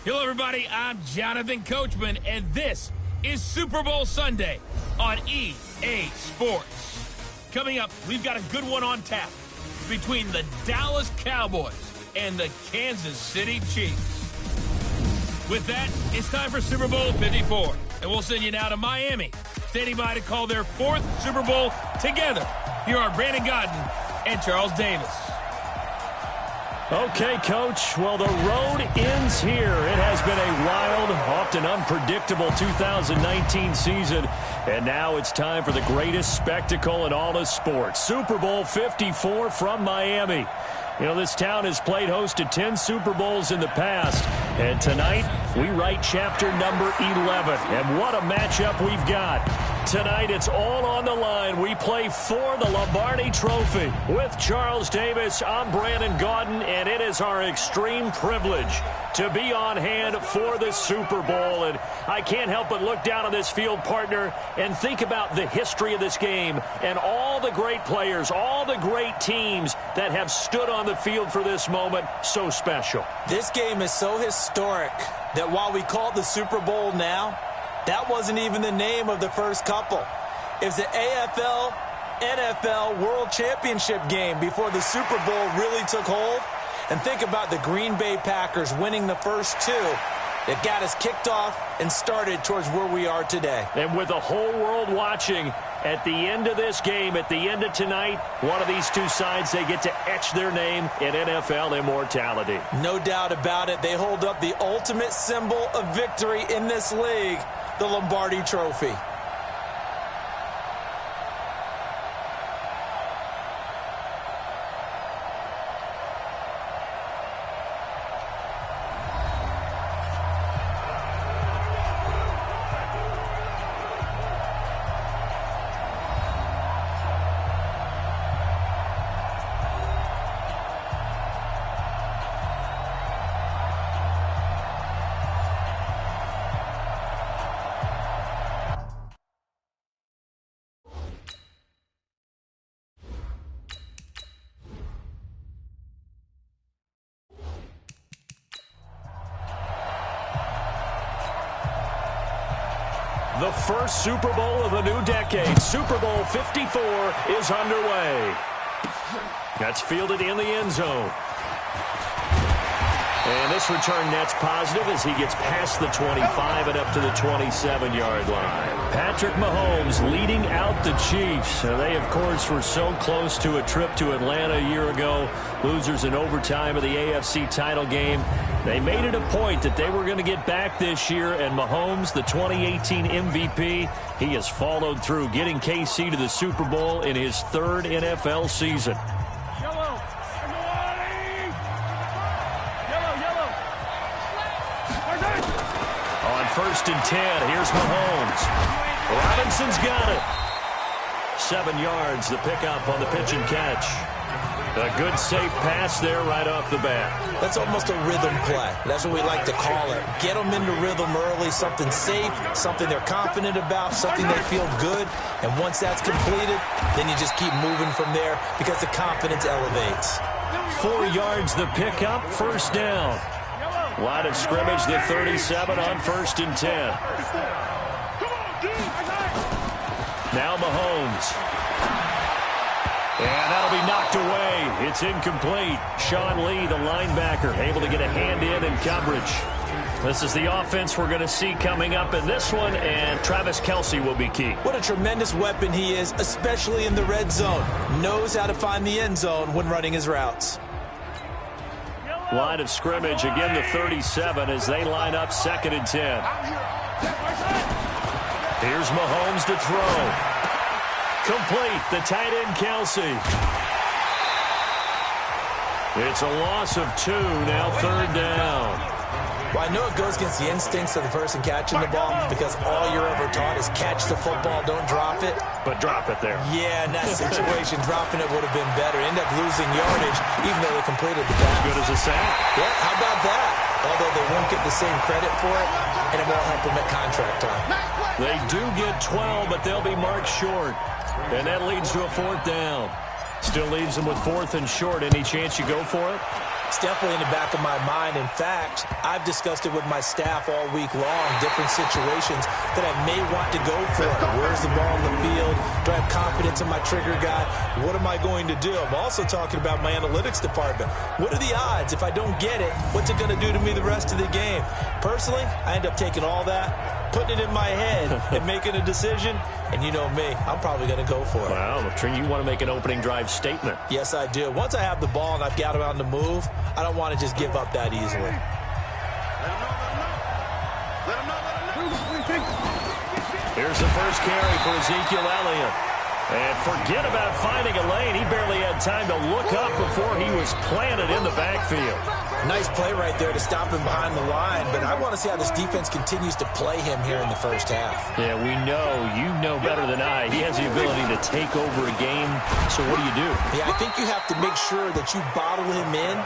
Hello, everybody. I'm Jonathan Coachman, and this is Super Bowl Sunday on EA Sports. Coming up, we've got a good one on tap between the Dallas Cowboys and the Kansas City Chiefs. With that, it's time for Super Bowl 54, and we'll send you now to Miami, standing by to call their fourth Super Bowl together. Here are Brandon Godden and Charles Davis. Okay, Coach. Well, the road ends here. It has been a wild, often unpredictable 2019 season. And now it's time for the greatest spectacle in all of sports. Super Bowl 54 from Miami. You know, this town has played host to 10 Super Bowls in the past. And tonight, we write chapter number 11. And what a matchup we've got. Tonight, it's all on the line. We play for the Lombardi Trophy. With Charles Davis, I'm Brandon Gaudin, and it is our extreme privilege to be on hand for the Super Bowl. And I can't help but look down on this field, partner, and think about the history of this game and all the great players, all the great teams that have stood on the field for this moment. So special. This game is so historic that while we call it the Super Bowl now, that wasn't even the name of the first couple. It's the AFL, NFL World Championship game before the Super Bowl really took hold. And think about the Green Bay Packers winning the first two that got us kicked off and started towards where we are today. And with the whole world watching, at the end of this game, at the end of tonight, one of these two sides, they get to etch their name in NFL immortality. No doubt about it. They hold up the ultimate symbol of victory in this league, the Lombardi Trophy. The first Super Bowl of the new decade, Super Bowl 54, is underway. That's fielded in the end zone. And this return net's positive as he gets past the 25 and up to the 27-yard line. Patrick Mahomes leading out the Chiefs. They, of course, were so close to a trip to Atlanta a year ago. Losers in overtime of the AFC title game. They made it a point that they were going to get back this year, and Mahomes, the 2018 MVP, he has followed through, getting KC to the Super Bowl in his third NFL season. On 1st and 10, here's Mahomes. Robinson's got it. 7 yards, the pickup on the pitch and catch. A good, safe pass there right off the bat. That's almost a rhythm play. That's what we like to call it. Get them into rhythm early, something safe, something they're confident about, something they feel good. And once that's completed, then you just keep moving from there because the confidence elevates. 4 yards, the pickup, first down. Line of scrimmage, the 37 on 1st and 10. Now Mahomes. And that'll be knocked away. It's incomplete. Sean Lee, the linebacker, able to get a hand in coverage. This is the offense we're going to see coming up in this one, and Travis Kelce will be key. What a tremendous weapon he is, especially in the red zone. Knows how to find the end zone when running his routes. Line of scrimmage, again the 37 as they line up 2nd and 10. Here's Mahomes to throw. Complete, the tight end Kelce. It's a loss of 2, now 3rd down. Well, I know it goes against the instincts of the person catching the ball because all you're ever taught is catch the football, don't drop it. But drop it there. Yeah, in that situation, dropping it would have been better. End up losing yardage, even though they completed the pass. As good as a sack. Yeah, how about that? Although they won't get the same credit for it, and it won't help them at contract time. They do get 12, but they'll be marked short. And that leads to a 4th down. Still leaves them with 4th and short. Any chance you go for it? It's definitely in the back of my mind. In fact, I've discussed it with my staff all week long, different situations that I may want to go for. Where's the ball in the field? Do I have confidence in my trigger guy? What am I going to do? I'm also talking about my analytics department. What are the odds? If I don't get it, what's it going to do to me the rest of the game? Personally, I end up taking all that, putting it in my head, and making a decision. And you know me, I'm probably going to go for it. Wow, you want to make an opening drive statement. Yes, I do. Once I have the ball and I've got it on the move, I don't want to just give up that easily. Here's the first carry for Ezekiel Elliott. And forget about finding a lane. He barely had time to look up before he was planted in the backfield. Nice play right there to stop him behind the line, but I want to see how this defense continues to play him here in the first half. Yeah, we know. You know better than I. He has the ability to take over a game, so what do? Yeah, I think you have to make sure that you bottle him in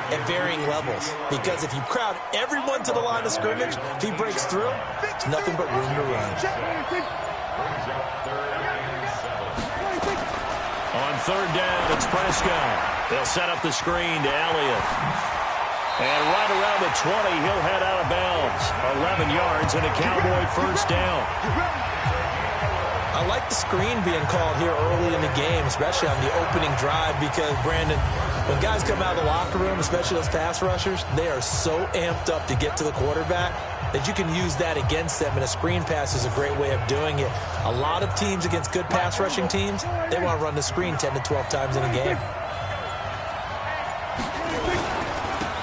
at varying levels, because if you crowd everyone to the line of scrimmage, if he breaks through, it's nothing but room to run. On third down, it's Prescott. They'll set up the screen to Elliott. And right around the 20, he'll head out of bounds. 11 yards and a Cowboy first down. I like the screen being called here early in the game, especially on the opening drive, because, Brandon, when guys come out of the locker room, especially those pass rushers, they are so amped up to get to the quarterback that you can use that against them, and a screen pass is a great way of doing it. A lot of teams against good pass rushing teams, they want to run the screen 10 to 12 times in a game.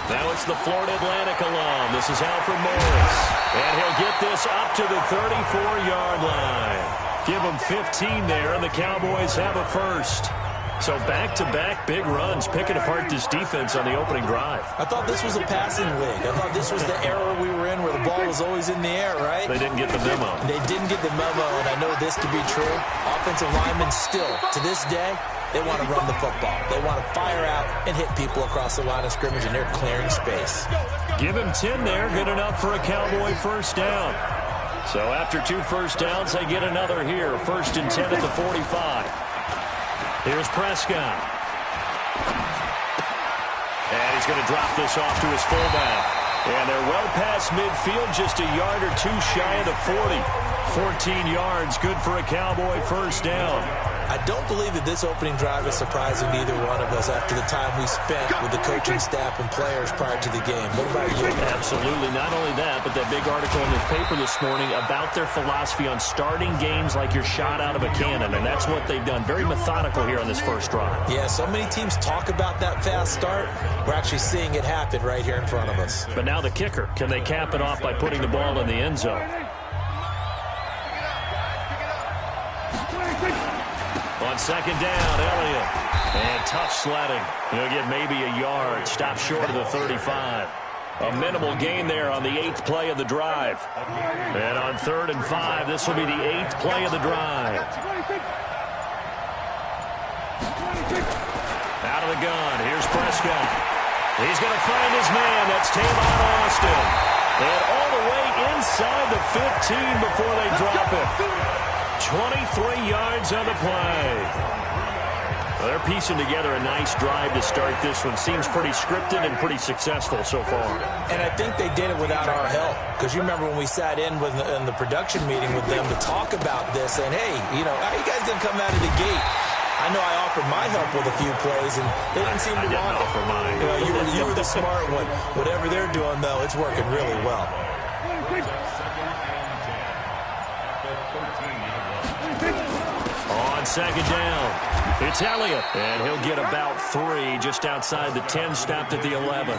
Now it's the Florida Atlantic alum. This is Alfred Morris. And he'll get this up to the 34-yard line. Give them 15 there, and the Cowboys have a first. So back-to-back big runs, picking apart this defense on the opening drive. I thought this was a passing league. I thought this was the era we were in where the ball was always in the air, right? They didn't get the memo. They didn't get the memo, and I know this to be true. Offensive linemen still, to this day, they want to run the football. They want to fire out and hit people across the line of scrimmage, and they're clearing space. Give him 10 there, good enough for a Cowboy first down. So after 2 first downs, they get another here. 1st and 10 at the 45. Here's Prescott. And he's going to drop this off to his fullback. And they're well past midfield, just a yard or two shy of the 40. 14 yards, good for a Cowboy first down. I don't believe that this opening drive is surprising to either one of us after the time we spent with the coaching staff and players prior to the game. What about you? Absolutely. Not only that, but that big article in the paper this morning about their philosophy on starting games like you're shot out of a cannon, and that's what they've done. Very methodical here on this first drive. Yeah, so many teams talk about that fast start. We're actually seeing it happen right here in front of us. But now the kicker. Can they cap it off by putting the ball in the end zone? On second down, Elliott. And tough sledding. He'll get maybe a yard. Stop short of the 35. A minimal gain there on the 8th play of the drive. And on 3rd and 5, this will be the 8th play of the drive. Out of the gun, here's Prescott. He's going to find his man. That's Tavon Austin. And all the way inside the 15 before they drop it. 23 yards on the play. Well, they're piecing together a nice drive to start this one. Seems pretty scripted and pretty successful so far. And I think they did it without our help. Because you remember when we sat in the production meeting with them to talk about this, and hey, you know, how are you guys going to come out of the gate? I know I offered my help with a few plays, and they didn't seem to want it. Offer mine. You were the smart one. Whatever they're doing, though, it's working really well. On second down, it's Elliott, and he'll get about 3 just outside the 10, stopped at the 11.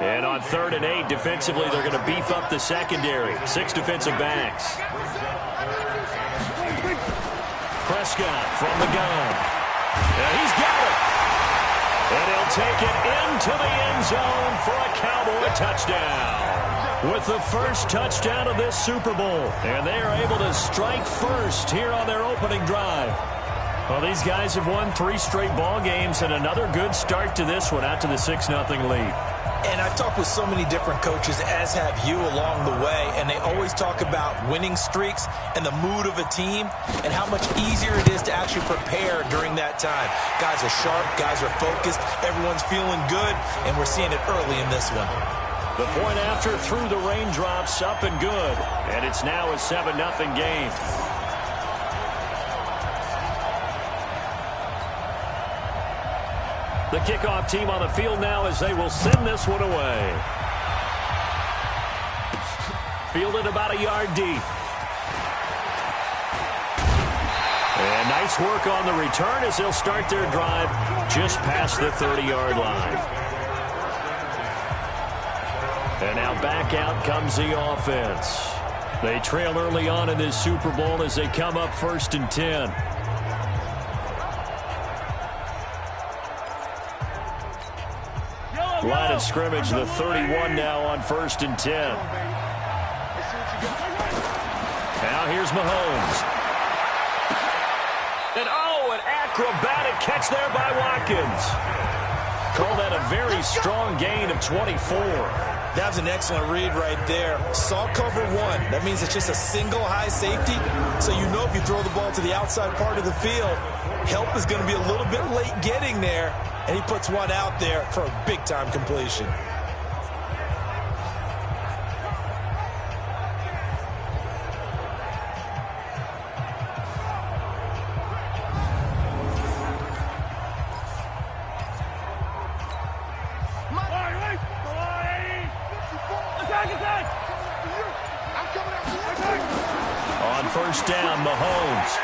And on 3rd and 8, defensively, they're going to beef up the secondary. 6 defensive backs. Prescott from the gun. And he's got it. And he'll take it into the end zone for a Cowboy touchdown. With the first touchdown of this Super Bowl. And they are able to strike first here on their opening drive. Well, these guys have won 3 straight ball games and another good start to this one out to the 6-0 lead. And I've talked with so many different coaches, as have you, along the way, and they always talk about winning streaks and the mood of a team and how much easier it is to actually prepare during that time. Guys are sharp, guys are focused, everyone's feeling good, and we're seeing it early in this one. The point after through the raindrops, up and good, and it's now a 7-0 game. The kickoff team on the field now as they will send this one away. Fielded about a yard deep. And nice work on the return as they'll start their drive just past the 30-yard line. And now back out comes the offense. They trail early on in this Super Bowl as they come up 1st and 10. Line of scrimmage, the 31 now on 1st and 10. Now here's Mahomes. And an acrobatic catch there by Watkins. Call that a very strong gain of 24. That was an excellent read right there. Saw cover 1. That means it's just a single high safety. So you know if you throw the ball to the outside part of the field, help is going to be a little bit late getting there. And he puts one out there for a big-time completion. On 1st down, Mahomes.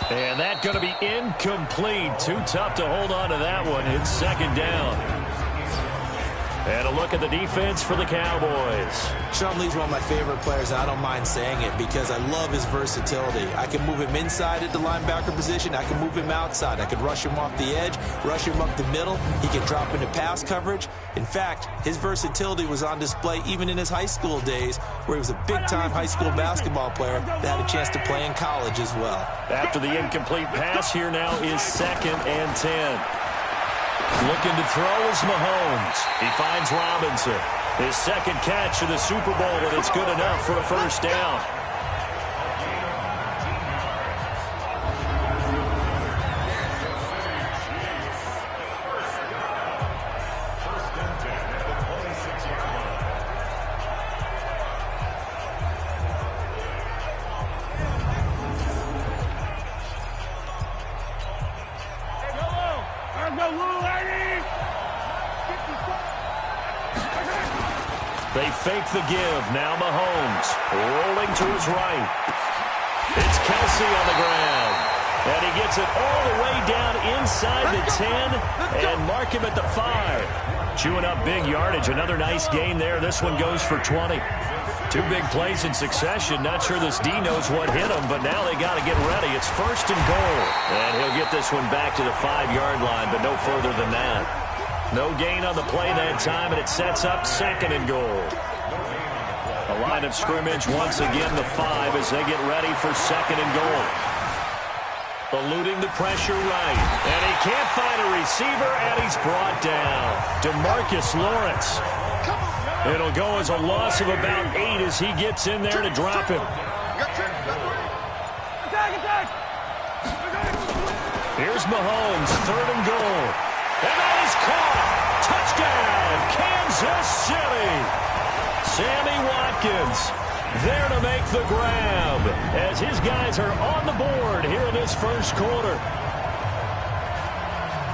And that's going to be incomplete. Too tough to hold on to that one. It's 2nd down. And a look at the defense for the Cowboys. Sean Lee's one of my favorite players, and I don't mind saying it because I love his versatility. I can move him inside at the linebacker position. I can move him outside. I can rush him off the edge, rush him up the middle. He can drop into pass coverage. In fact, his versatility was on display even in his high school days, where he was a big-time high school basketball player that had a chance to play in college as well. After the incomplete pass, here now is 2nd and 10. Looking to throw is Mahomes. He finds Robinson. His 2nd catch of the Super Bowl, and it's good enough for a 1st down. They fake the give. Now Mahomes rolling to his right. It's Kelsey on the ground. And he gets it all the way down inside the 10 and mark him at the 5. Chewing up big yardage. Another nice gain there. This one goes for 20. 2 big plays in succession. Not sure this D knows what hit him, but now they got to get ready. It's 1st and goal. And he'll get this one back to the 5-yard line, but no further than that. No gain on the play that time, and it sets up 2nd and goal. A line of scrimmage once again, the 5 as they get ready for 2nd and goal. Eluding the pressure right. And he can't find a receiver, and he's brought down. DeMarcus Lawrence. It'll go as a loss of about 8 as he gets in there to drop him. Here's Mahomes, 3rd and goal. And that is caught. Touchdown, Kansas City. Sammy Watkins there to make the grab as his guys are on the board here in this 1st quarter.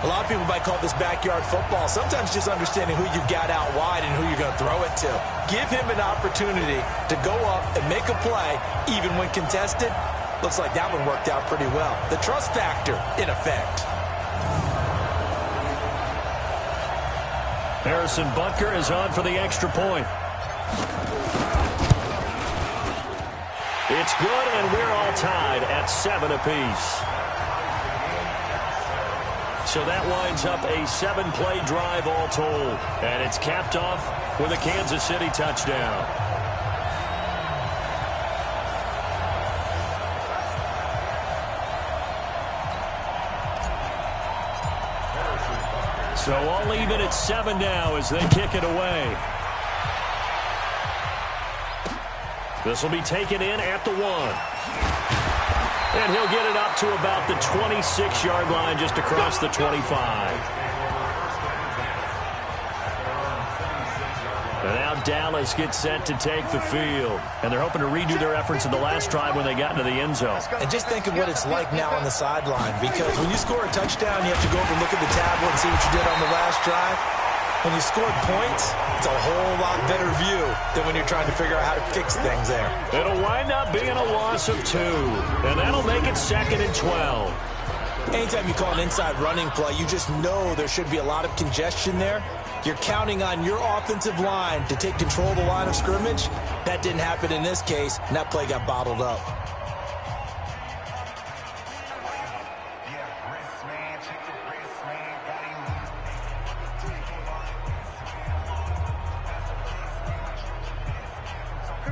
A lot of people might call this backyard football. Sometimes just understanding who you've got out wide and who you're going to throw it to. Give him an opportunity to go up and make a play, even when contested. Looks like that one worked out pretty well. The trust factor in effect. Harrison Butker is on for the extra point. It's good, and we're all tied at 7 apiece. So that winds up a 7-play drive all told. And it's capped off with a Kansas City touchdown. So all even at 7 now as they kick it away. This will be taken in at the 1. And he'll get it up to about the 26-yard line just across the 25. And now Dallas gets set to take the field. And they're hoping to redo their efforts in the last drive when they got into the end zone. And just think of what it's like now on the sideline. Because when you score a touchdown, you have to go over and look at the tablet and see what you did on the last drive. When you scored points, it's a whole lot better view than when you're trying to figure out how to fix things there. It'll wind up being a loss of 2. And that'll make it 2nd and 12. Anytime you call an inside running play, you just know there should be a lot of congestion there. You're counting on your offensive line to take control of the line of scrimmage. That didn't happen in this case, and that play got bottled up.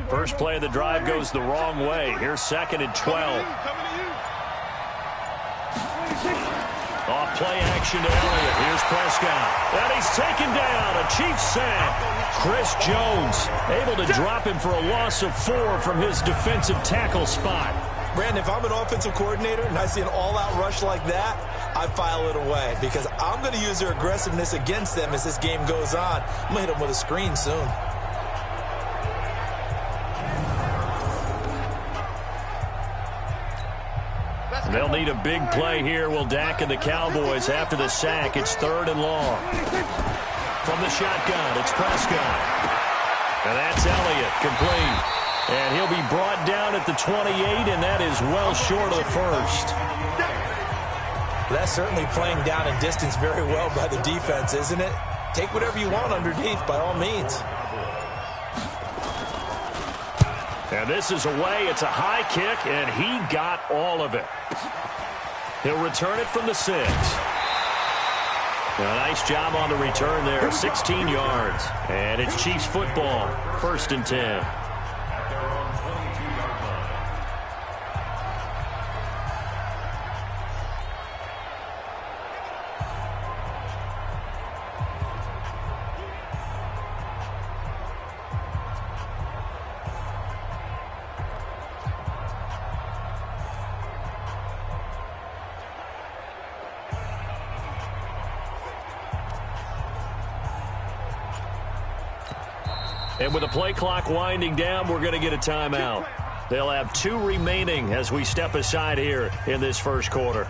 First play of the drive goes the wrong way. Here's 2nd and 12. Off play action to Elliott. Here's Prescott. And he's taken down. A Chiefs sack. Chris Jones able to drop him for a loss of 4 from his defensive tackle spot. Brandon, if I'm an offensive coordinator and I see an all-out rush like that, I file it away because I'm going to use their aggressiveness against them as this game goes on. I'm going to hit them with a screen soon. They'll need a big play here. Will Dak and the Cowboys after the sack. It's 3rd and long. From the shotgun, it's Prescott. And that's Elliott, complete. And he'll be brought down at the 28, and that is well short of the first. That's certainly playing down in distance very well by the defense, isn't it? Take whatever you want underneath, by all means. And this is away. It's a high kick, and he got all of it. He'll return it from the 6. A nice job on the return there. 16 yards. And it's Chiefs football. 1st and 10. And with the play clock winding down, we're going to get a timeout. They'll have 2 remaining as we step aside here in this first quarter.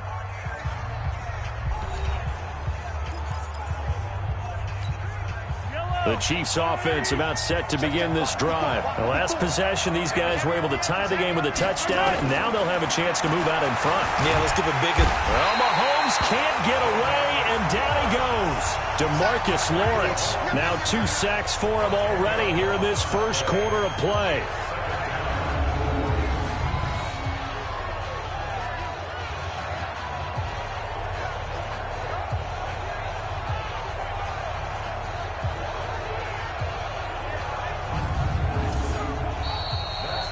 The Chiefs offense about set to begin this drive. The last possession, these guys were able to tie the game with a touchdown. Now they'll have a chance to move out in front. Yeah, let's give a big... Well, Mahomes can't get away, and down he goes. DeMarcus Lawrence. Now 2 sacks for him already here in this first quarter of play.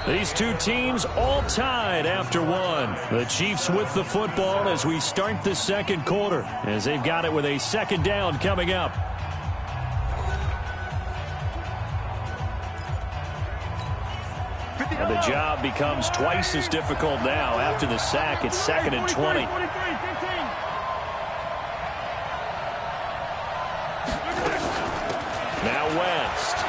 These 2 teams all tied after 1. The Chiefs with the football as we start the second quarter, as they've got it with a 2nd down coming up. And the job becomes twice as difficult now after the sack. It's 2nd and 20. Now West.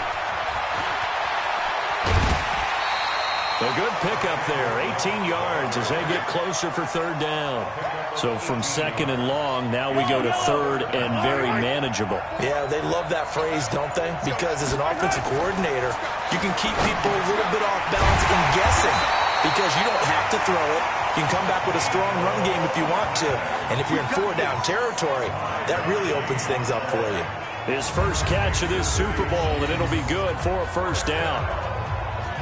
A good pickup there, 18 yards as they get closer for 3rd down. So from 2nd and long, now we go to 3rd and very manageable. Yeah, they love that phrase, don't they? Because as an offensive coordinator, you can keep people a little bit off balance and guessing because you don't have to throw it. You can come back with a strong run game if you want to. And if you're in 4-down territory, that really opens things up for you. His first catch of this Super Bowl, and it'll be good for a 1st down.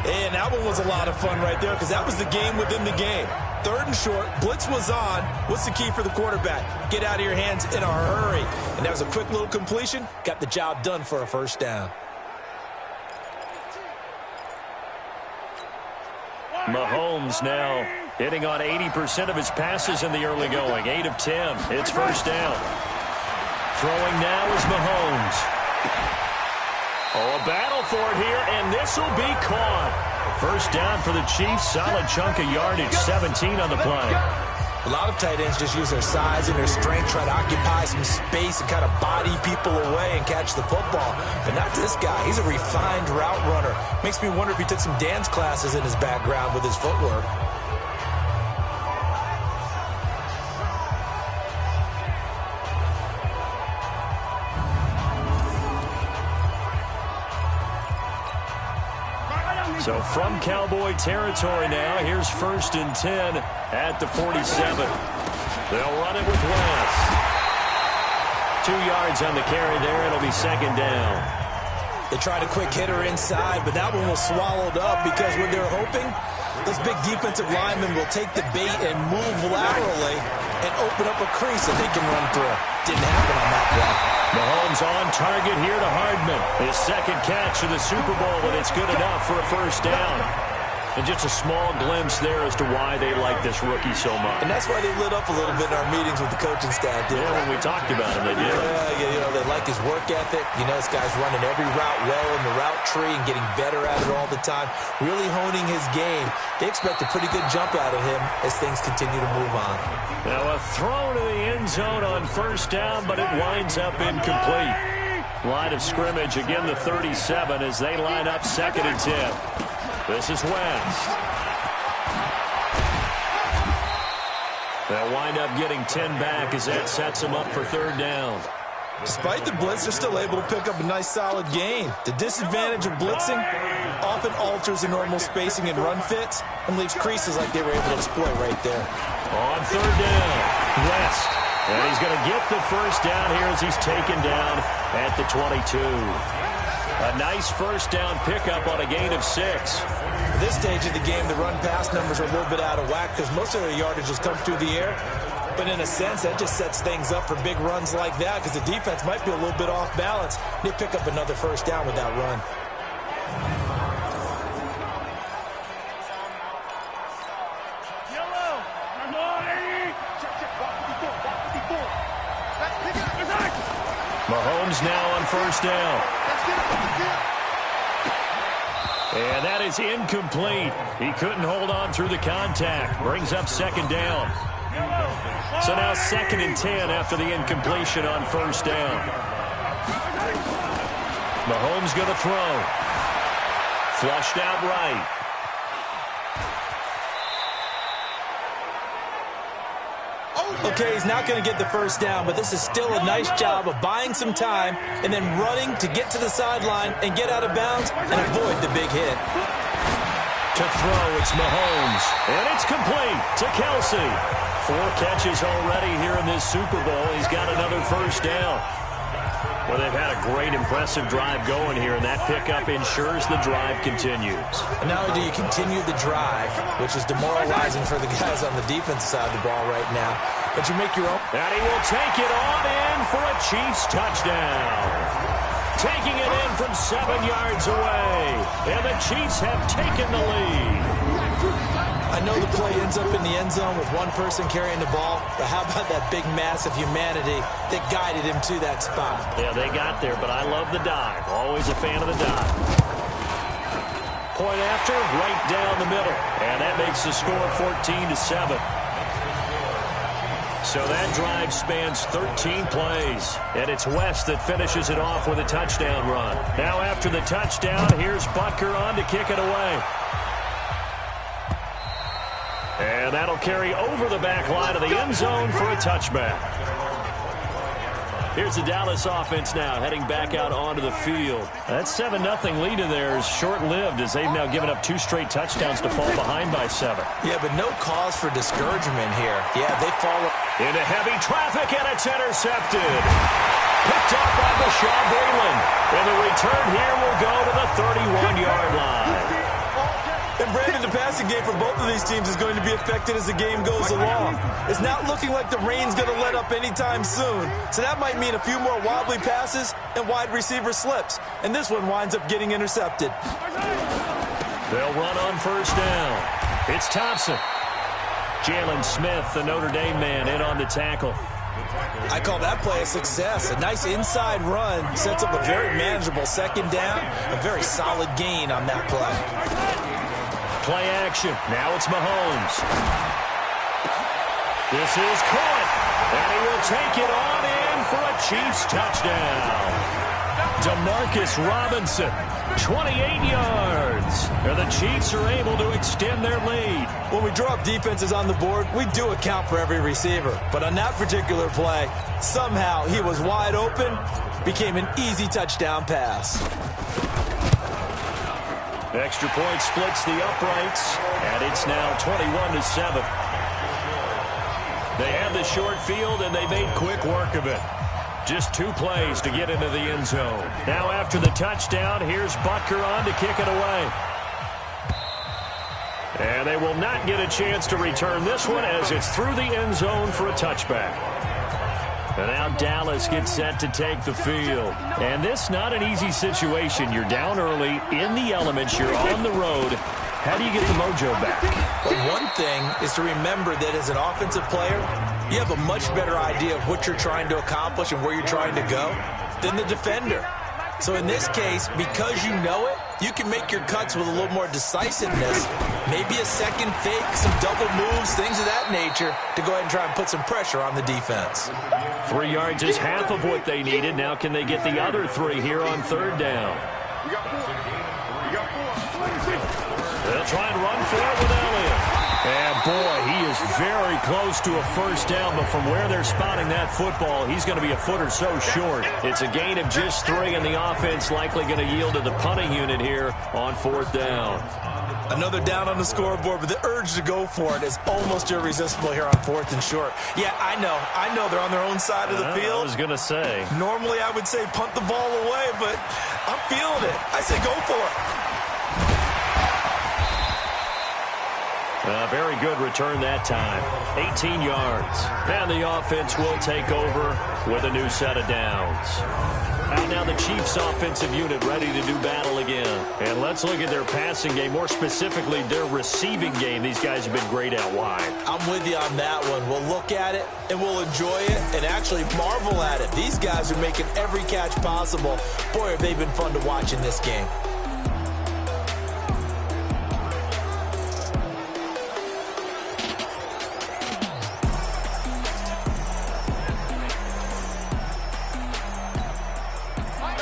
And that one was a lot of fun right there because that was the game within the game. 3rd and short, blitz was on. What's the key for the quarterback? Get out of your hands in a hurry. And that was a quick little completion. Got the job done for a 1st down. Mahomes now hitting on 80% of his passes in the early going. 8 of 10. It's 1st down. Throwing now is Mahomes. Oh, a battle for it here, and this will be caught. First down for the Chiefs. Solid chunk of yardage, 17 on the play. A lot of tight ends just use their size and their strength, try to occupy some space and kind of body people away and catch the football. But not this guy. He's a refined route runner. Makes me wonder if he took some dance classes in his background with his footwork. So from Cowboy territory now, here's 1st and 10 at the 47. They'll run it with West. 2 yards on the carry there. It'll be 2nd down. They tried a quick hitter inside, but that one was swallowed up because what they're hoping, those big defensive linemen will take the bait and move laterally and open up a crease that they can run through. Didn't happen on that play. Mahomes on target here to Hardman. His 2nd catch of the Super Bowl, and it's good enough for a 1st down. And just a small glimpse there as to why they like this rookie so much. And that's why they lit up a little bit in our meetings with the coaching staff. Yeah, when we talked about him, they did. Yeah, you know, they like his work ethic. You know, this guy's running every route well in the route tree and getting better at it all the time, really honing his game. They expect a pretty good jump out of him as things continue to move on. Now a throw to the end zone on 1st down, but it winds up incomplete. Line of scrimmage, again the 37 as they line up 2nd and 10. This is West. They'll wind up getting 10 back as that sets them up for 3rd down. Despite the blitz, they're still able to pick up a nice solid gain. The disadvantage of blitzing often alters the normal spacing and run fits and leaves creases like they were able to exploit right there. On 3rd down, West. And he's going to get the 1st down here as he's taken down at the 22. A nice 1st down pickup on a gain of 6. At this stage of the game, the run-pass numbers are a little bit out of whack because most of their yardage has come through the air. But in a sense, that just sets things up for big runs like that because the defense might be a little bit off balance. They pick up another 1st down with that run. Mahomes now on 1st down. And that is incomplete. He couldn't hold on through the contact. Brings up 2nd down. So now 2nd and 10 after the incompletion on 1st down. Mahomes going to throw. Flushed out right. Okay, he's not going to get the 1st down, but this is still a nice job of buying some time and then running to get to the sideline and get out of bounds and avoid the big hit. To throw, it's Mahomes. And it's complete to Kelsey. 4 catches already here in this Super Bowl. He's got another 1st down. Well, they've had a great, impressive drive going here, and that pickup ensures the drive continues. And not only do you continue the drive, which is demoralizing for the guys on the defensive side of the ball right now, but you make your own. And he will take it on in for a Chiefs touchdown. Taking it in from 7 yards away. And the Chiefs have taken the lead. I know the play ends up in the end zone with one person carrying the ball, but how about that big mass of humanity that guided him to that spot? Yeah, they got there, but I love the dive. Always a fan of the dive. Point after, right down the middle. And that makes the score 14-7. So that drive spans 13 plays, and it's West that finishes it off with a touchdown run. Now after the touchdown, here's Butker on to kick it away. And that'll carry over the back line of the end zone for a touchback. Here's the Dallas offense now, heading back out onto the field. That 7-0 lead of theirs short-lived as they've now given up 2 straight touchdowns to fall behind by 7. Yeah, but no cause for discouragement here. Yeah, they fall into heavy traffic, and it's intercepted. Picked off by Bashaud Breeland. And the return here will go to the 31-yard line. And Brandon, the passing game for both of these teams is going to be affected as the game goes along. It's not looking like the rain's going to let up anytime soon. So that might mean a few more wobbly passes and wide receiver slips. And this one winds up getting intercepted. They'll run on 1st down. It's Thompson. Jalen Smith, the Notre Dame man, in on the tackle. I call that play a success. A nice inside run sets up a very manageable second down. A very solid gain on that play. Play action. Now it's Mahomes. This is caught. And he will take it on in for a Chiefs touchdown. Demarcus Robinson, 28 yards. And the Chiefs are able to extend their lead. When we draw up defenses on the board, we do account for every receiver. But on that particular play, somehow he was wide open, became an easy touchdown pass. Extra point splits the uprights, and it's now 21-7. They had the short field, and they made quick work of it. Just 2 plays to get into the end zone. Now after the touchdown, here's Butker on to kick it away. And they will not get a chance to return this one as it's through the end zone for a touchback. And now Dallas gets set to take the field. And this not an easy situation. You're down early, in the elements, you're on the road. How do you get the mojo back? Well, one thing is to remember that as an offensive player, you have a much better idea of what you're trying to accomplish and where you're trying to go than the defender. So in this case, because you know it, you can make your cuts with a little more decisiveness. Maybe a second fake, some double moves, things of that nature to go ahead and try and put some pressure on the defense. 3 yards is half of what they needed. Now can they get the other 3 here on third down? They'll try and run for it with Elliott. And, boy, he is very close to a first down, but from where they're spotting that football, he's going to be a foot or so short. It's a gain of just 3, and the offense likely going to yield to the punting unit here on fourth down. Another down on the scoreboard, but the urge to go for it is almost irresistible here on 4th and short. Yeah, I know they're on their own side of the field. I was going to say. Normally I would say punt the ball away, but I'm feeling it. I say go for it. A very good return that time. 18 yards. And the offense will take over with a new set of downs. And now the Chiefs offensive unit ready to do battle again. And let's look at their passing game, more specifically their receiving game. These guys have been great out wide. I'm with you on that one. We'll look at it and we'll enjoy it and actually marvel at it. These guys are making every catch possible. Boy, have they been fun to watch in this game.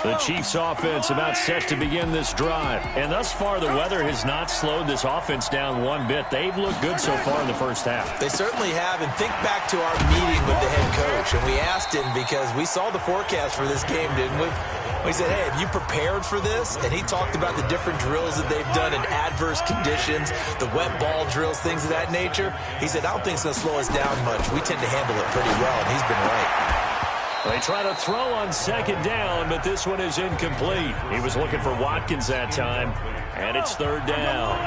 The Chiefs offense about set to begin this drive. And thus far, the weather has not slowed this offense down one bit. They've looked good so far in the first half. They certainly have. And think back to our meeting with the head coach. And we asked him because we saw the forecast for this game, didn't we? We said, hey, have you prepared for this? And he talked about the different drills that they've done in adverse conditions, the wet ball drills, things of that nature. He said, I don't think it's going to slow us down much. We tend to handle it pretty well, and he's been right. They try to throw on second down, but this one is incomplete. He was looking for Watkins that time, and it's third down.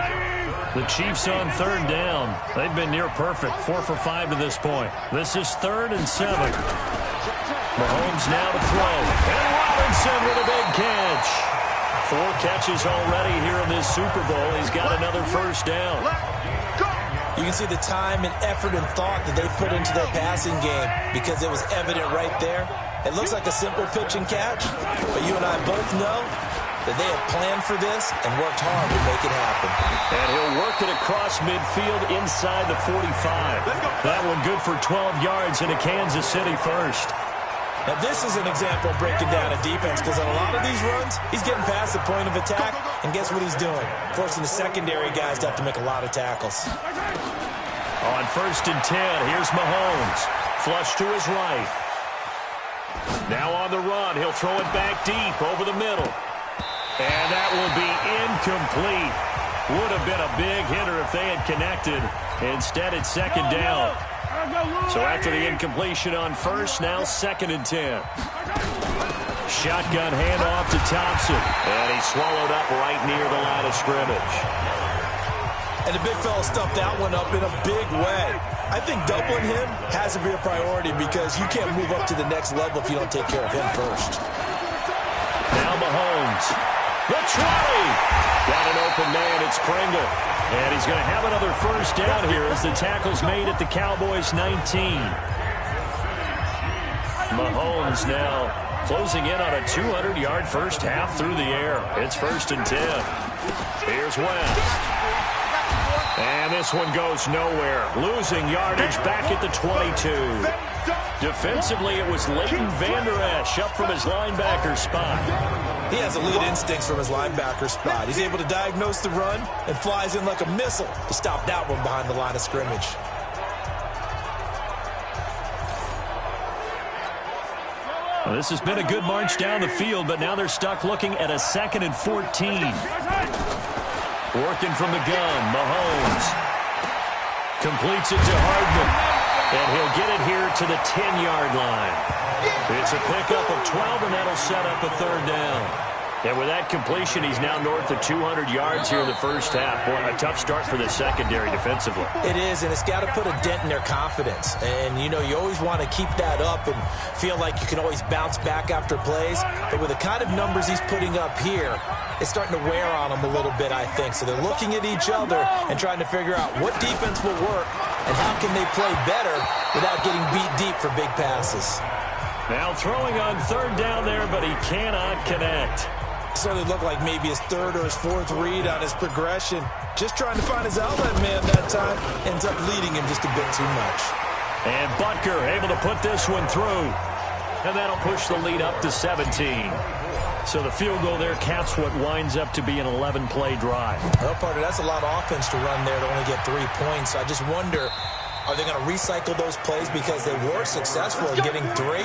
The Chiefs on third down. They've been near perfect, 4 for 5 to this point. This is 3rd and 7. Mahomes now to throw. And Robinson with a big catch. 4 catches already here in this Super Bowl. He's got another first down. You can see the time and effort and thought that they put into their passing game because it was evident right there. It looks like a simple pitch and catch, but you and I both know that they have planned for this and worked hard to make it happen. And he'll work it across midfield inside the 45. That one good for 12 yards in a Kansas City first. Now, this is an example of breaking down a defense because on a lot of these runs, he's getting past the point of attack, and guess what he's doing? Forcing the secondary guys to have to make a lot of tackles. On 1st and 10, here's Mahomes. Flush to his right. Now on the run, he'll throw it back deep over the middle. And that will be incomplete. Would have been a big hitter if they had connected. Instead, it's second down. So after the incompletion on 1st, now 2nd and 10. Shotgun handoff to Thompson. And he swallowed up right near the line of scrimmage. And the big fella stuffed that one up in a big way. I think doubling him has to be a priority because you can't move up to the next level if you don't take care of him first. Now Mahomes. The 20. Got an open man. It's Pringle. And he's going to have another first down here as the tackle's made at the Cowboys 19. Mahomes now closing in on a 200-yard first half through the air. It's 1st and 10. Here's West. And this one goes nowhere. Losing yardage back at the 22. Defensively, it was Leighton Vander Esch up from his linebacker spot. He has elite instincts from his linebacker spot. He's able to diagnose the run and flies in like a missile to stop that one behind the line of scrimmage. Well, this has been a good march down the field, but now they're stuck looking at a 2nd and 14. Working from the gun, Mahomes completes it to Hardman, and he'll get it here to the 10-yard line. It's a pickup of 12, and that'll set up a 3rd down. And with that completion, he's now north of 200 yards here in the first half. Boy, a tough start for the secondary defensively. It is, and it's got to put a dent in their confidence. And, you know, you always want to keep that up and feel like you can always bounce back after plays. But with the kind of numbers he's putting up here, it's starting to wear on them a little bit, I think. So they're looking at each other and trying to figure out what defense will work and how can they play better without getting beat deep for big passes. Now throwing on 3rd down there, but he cannot connect. Certainly looked like maybe his 3rd or his 4th read on his progression. Just trying to find his outlet man that time. Ends up leading him just a bit too much. And Butker able to put this one through. And that'll push the lead up to 17. So the field goal there caps what winds up to be an 11-play drive. Well, partner, that's a lot of offense to run there to only get 3 points. I just wonder, are they going to recycle those plays because they were successful in getting 3?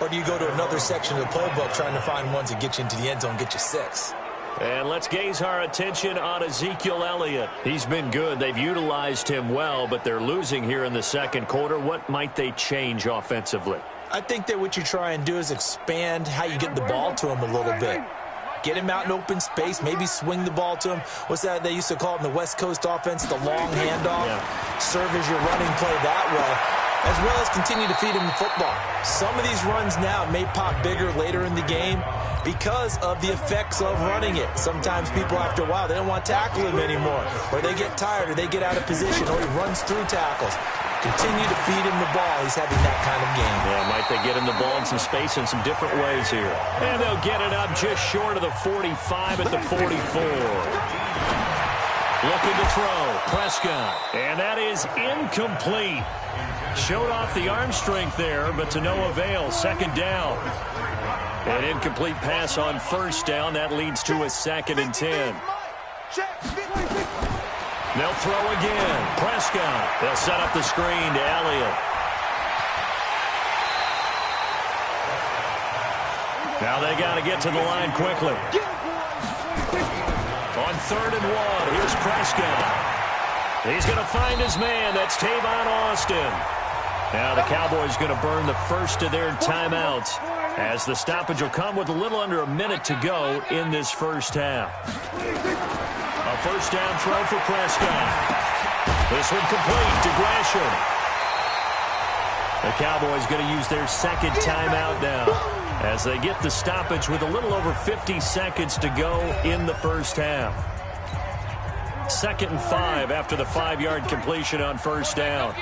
Or do you go to another section of the playbook trying to find ones that get you into the end zone, get you 6? And let's gaze our attention on Ezekiel Elliott. He's been good. They've utilized him well, but they're losing here in the 2nd quarter. What might they change offensively? I think that what you try and do is expand how you get the ball to him a little bit. Get him out in open space, maybe swing the ball to him. What's that they used to call it in the West Coast offense, the long handoff? Yeah. Serve as your running play that way, as well as continue to feed him the football. Some of these runs now may pop bigger later in the game because of the effects of running it. Sometimes people, after a while, they don't want to tackle him anymore, or they get tired, or they get out of position, or he runs through tackles. Continue to feed him the ball. He's having that kind of game. Yeah, might they get him the ball in some space in some different ways here. And they'll get it up just short of the 45 at the 44. Looking to throw. Prescott. And that is incomplete. Showed off the arm strength there, but to no avail. 2nd down. An incomplete pass on 1st down. That leads to a 2nd and 10. They'll throw again. Prescott. They'll set up the screen to Elliott. Now they got to get to the line quickly. On 3rd and 1, here's Prescott. He's going to find his man. That's Tavon Austin. Now the Cowboys going to burn the first of their timeouts as the stoppage will come with a little under a minute to go in this first half. A 1st down throw for Prescott. This one complete to Gresham. The Cowboys going to use their 2nd timeout now as they get the stoppage with a little over 50 seconds to go in the first half. 2nd and 5 after the 5-yard completion on 1st down.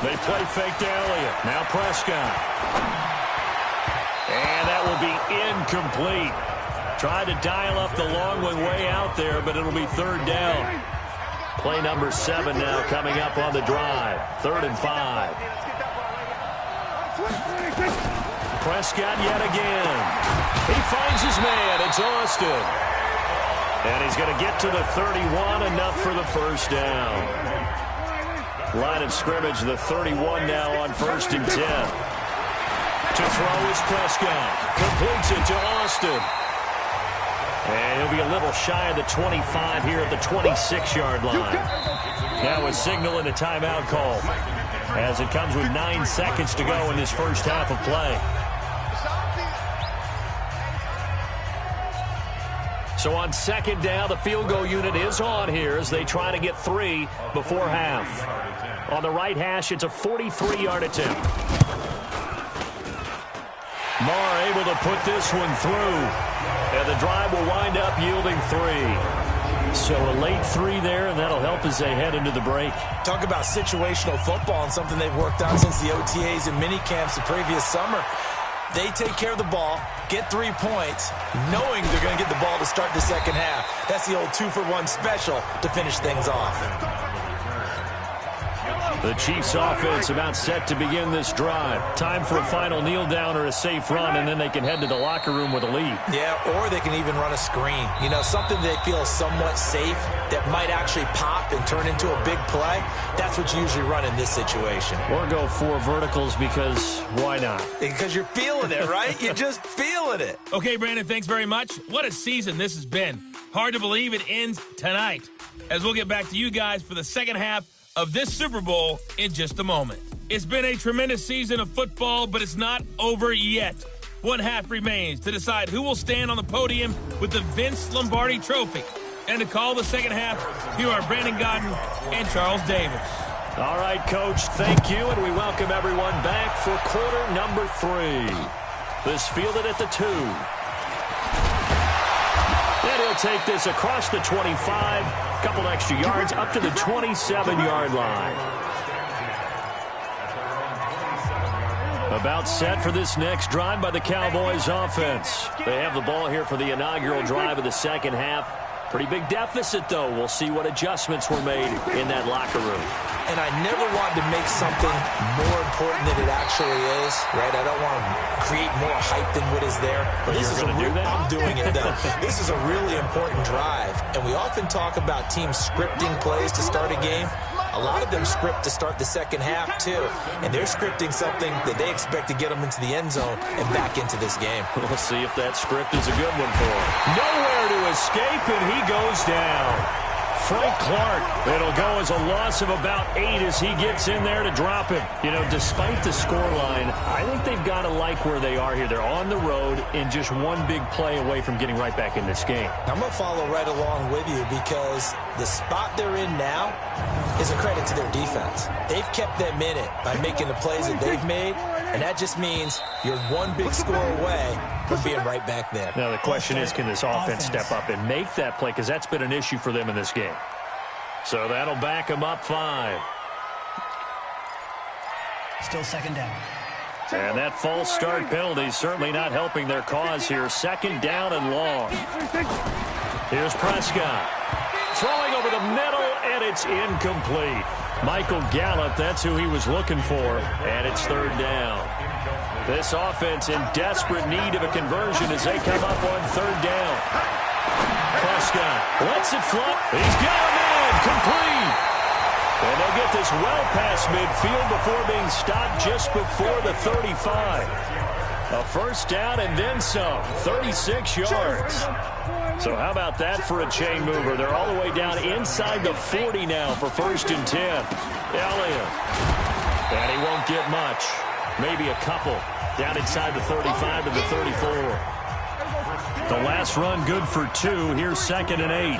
They play fake to Elliott. Now Prescott. And that will be incomplete. Tried to dial up the long one way out there, but it'll be 3rd down. Play number 7 now coming up on the drive. 3rd and 5. Prescott yet again. He finds his man. It's Austin. And he's going to get to the 31, enough for the 1st down. Line of scrimmage, the 31 now on 1st and 10. To throw is Prescott. Completes it to Austin. And he'll be a little shy of the 25 here at the 26-yard line. Now a signal and a timeout call as it comes with 9 seconds to go in this first half of play. So on 2nd down, the field goal unit is on here as they try to get 3 before half. On the right hash, it's a 43-yard attempt. Marr able to put this one through. And the drive will wind up yielding 3. So a late 3 there, and that'll help as they head into the break. Talk about situational football and something they've worked out since the OTAs and mini camps the previous summer. They take care of the ball, get 3 points, knowing they're going to get the ball to start the second half. That's the old 2-for-1 special to finish things off. The Chiefs offense about set to begin this drive. Time for a final kneel down or a safe run, and then they can head to the locker room with a lead. Yeah, or they can even run a screen. You know, something they feel somewhat safe that might actually pop and turn into a big play. That's what you usually run in this situation. Or go 4 verticals because why not? Because you're feeling it, right? You're just feeling it. Okay, Brandon, thanks very much. What a season this has been. Hard to believe it ends tonight. As we'll get back to you guys for the second half of this Super Bowl in just a moment. It's been a tremendous season of football, but it's not over yet. One half remains to decide who will stand on the podium with the Vince Lombardi Trophy. And to call the second half, here are Brandon Godden and Charles Davis. All right, Coach, thank you, and we welcome everyone back for quarter number 3. This fielded at the 2. And he'll take this across the 25, couple extra yards, up to the 27-yard line. About set for this next drive by the Cowboys offense. They have the ball here for the inaugural drive of the second half. Pretty big deficit, though. We'll see what adjustments were made in that locker room. And I never want to make something more important than it actually is, right? I don't want to create more hype than what is there. But this is going to do that? I'm doing it, though. This is a really important drive. And we often talk about teams scripting plays to start a game. A lot of them script to start the second half, too. And they're scripting something that they expect to get them into the end zone and back into this game. We'll see if that script is a good one for him. Nowhere to escape, and he goes down. Frank Clark. It'll go as a loss of about 8 as he gets in there to drop him. You know, despite the scoreline, I think they've got to like where they are here. They're on the road and just one big play away from getting right back in this game. I'm going to follow right along with you because the spot they're in now is a credit to their defense. They've kept them in it by making the plays that they've made, and that just means you're one big score away from being right back there. Now, the question is, can this offense step up and make that play? Because that's been an issue for them in this game. So that'll back them up 5. Still second down. And that false start penalty certainly not helping their cause here. Second down and long. Here's Prescott. Throwing over the middle, and it's incomplete. Michael Gallup, that's who he was looking for, and it's third down. This offense in desperate need of a conversion as they come up on third down. Prescott lets it flop. He's got him in, complete. And they'll get this well past midfield before being stopped just before the 35. A first down and then some, 36 yards. So how about that for a chain mover? They're all the way down inside the 40 now for 1st and 10. Elliott. And he won't get much. Maybe a couple. Down inside the 35 to the 34. The last run good for 2. Here's 2nd and 8.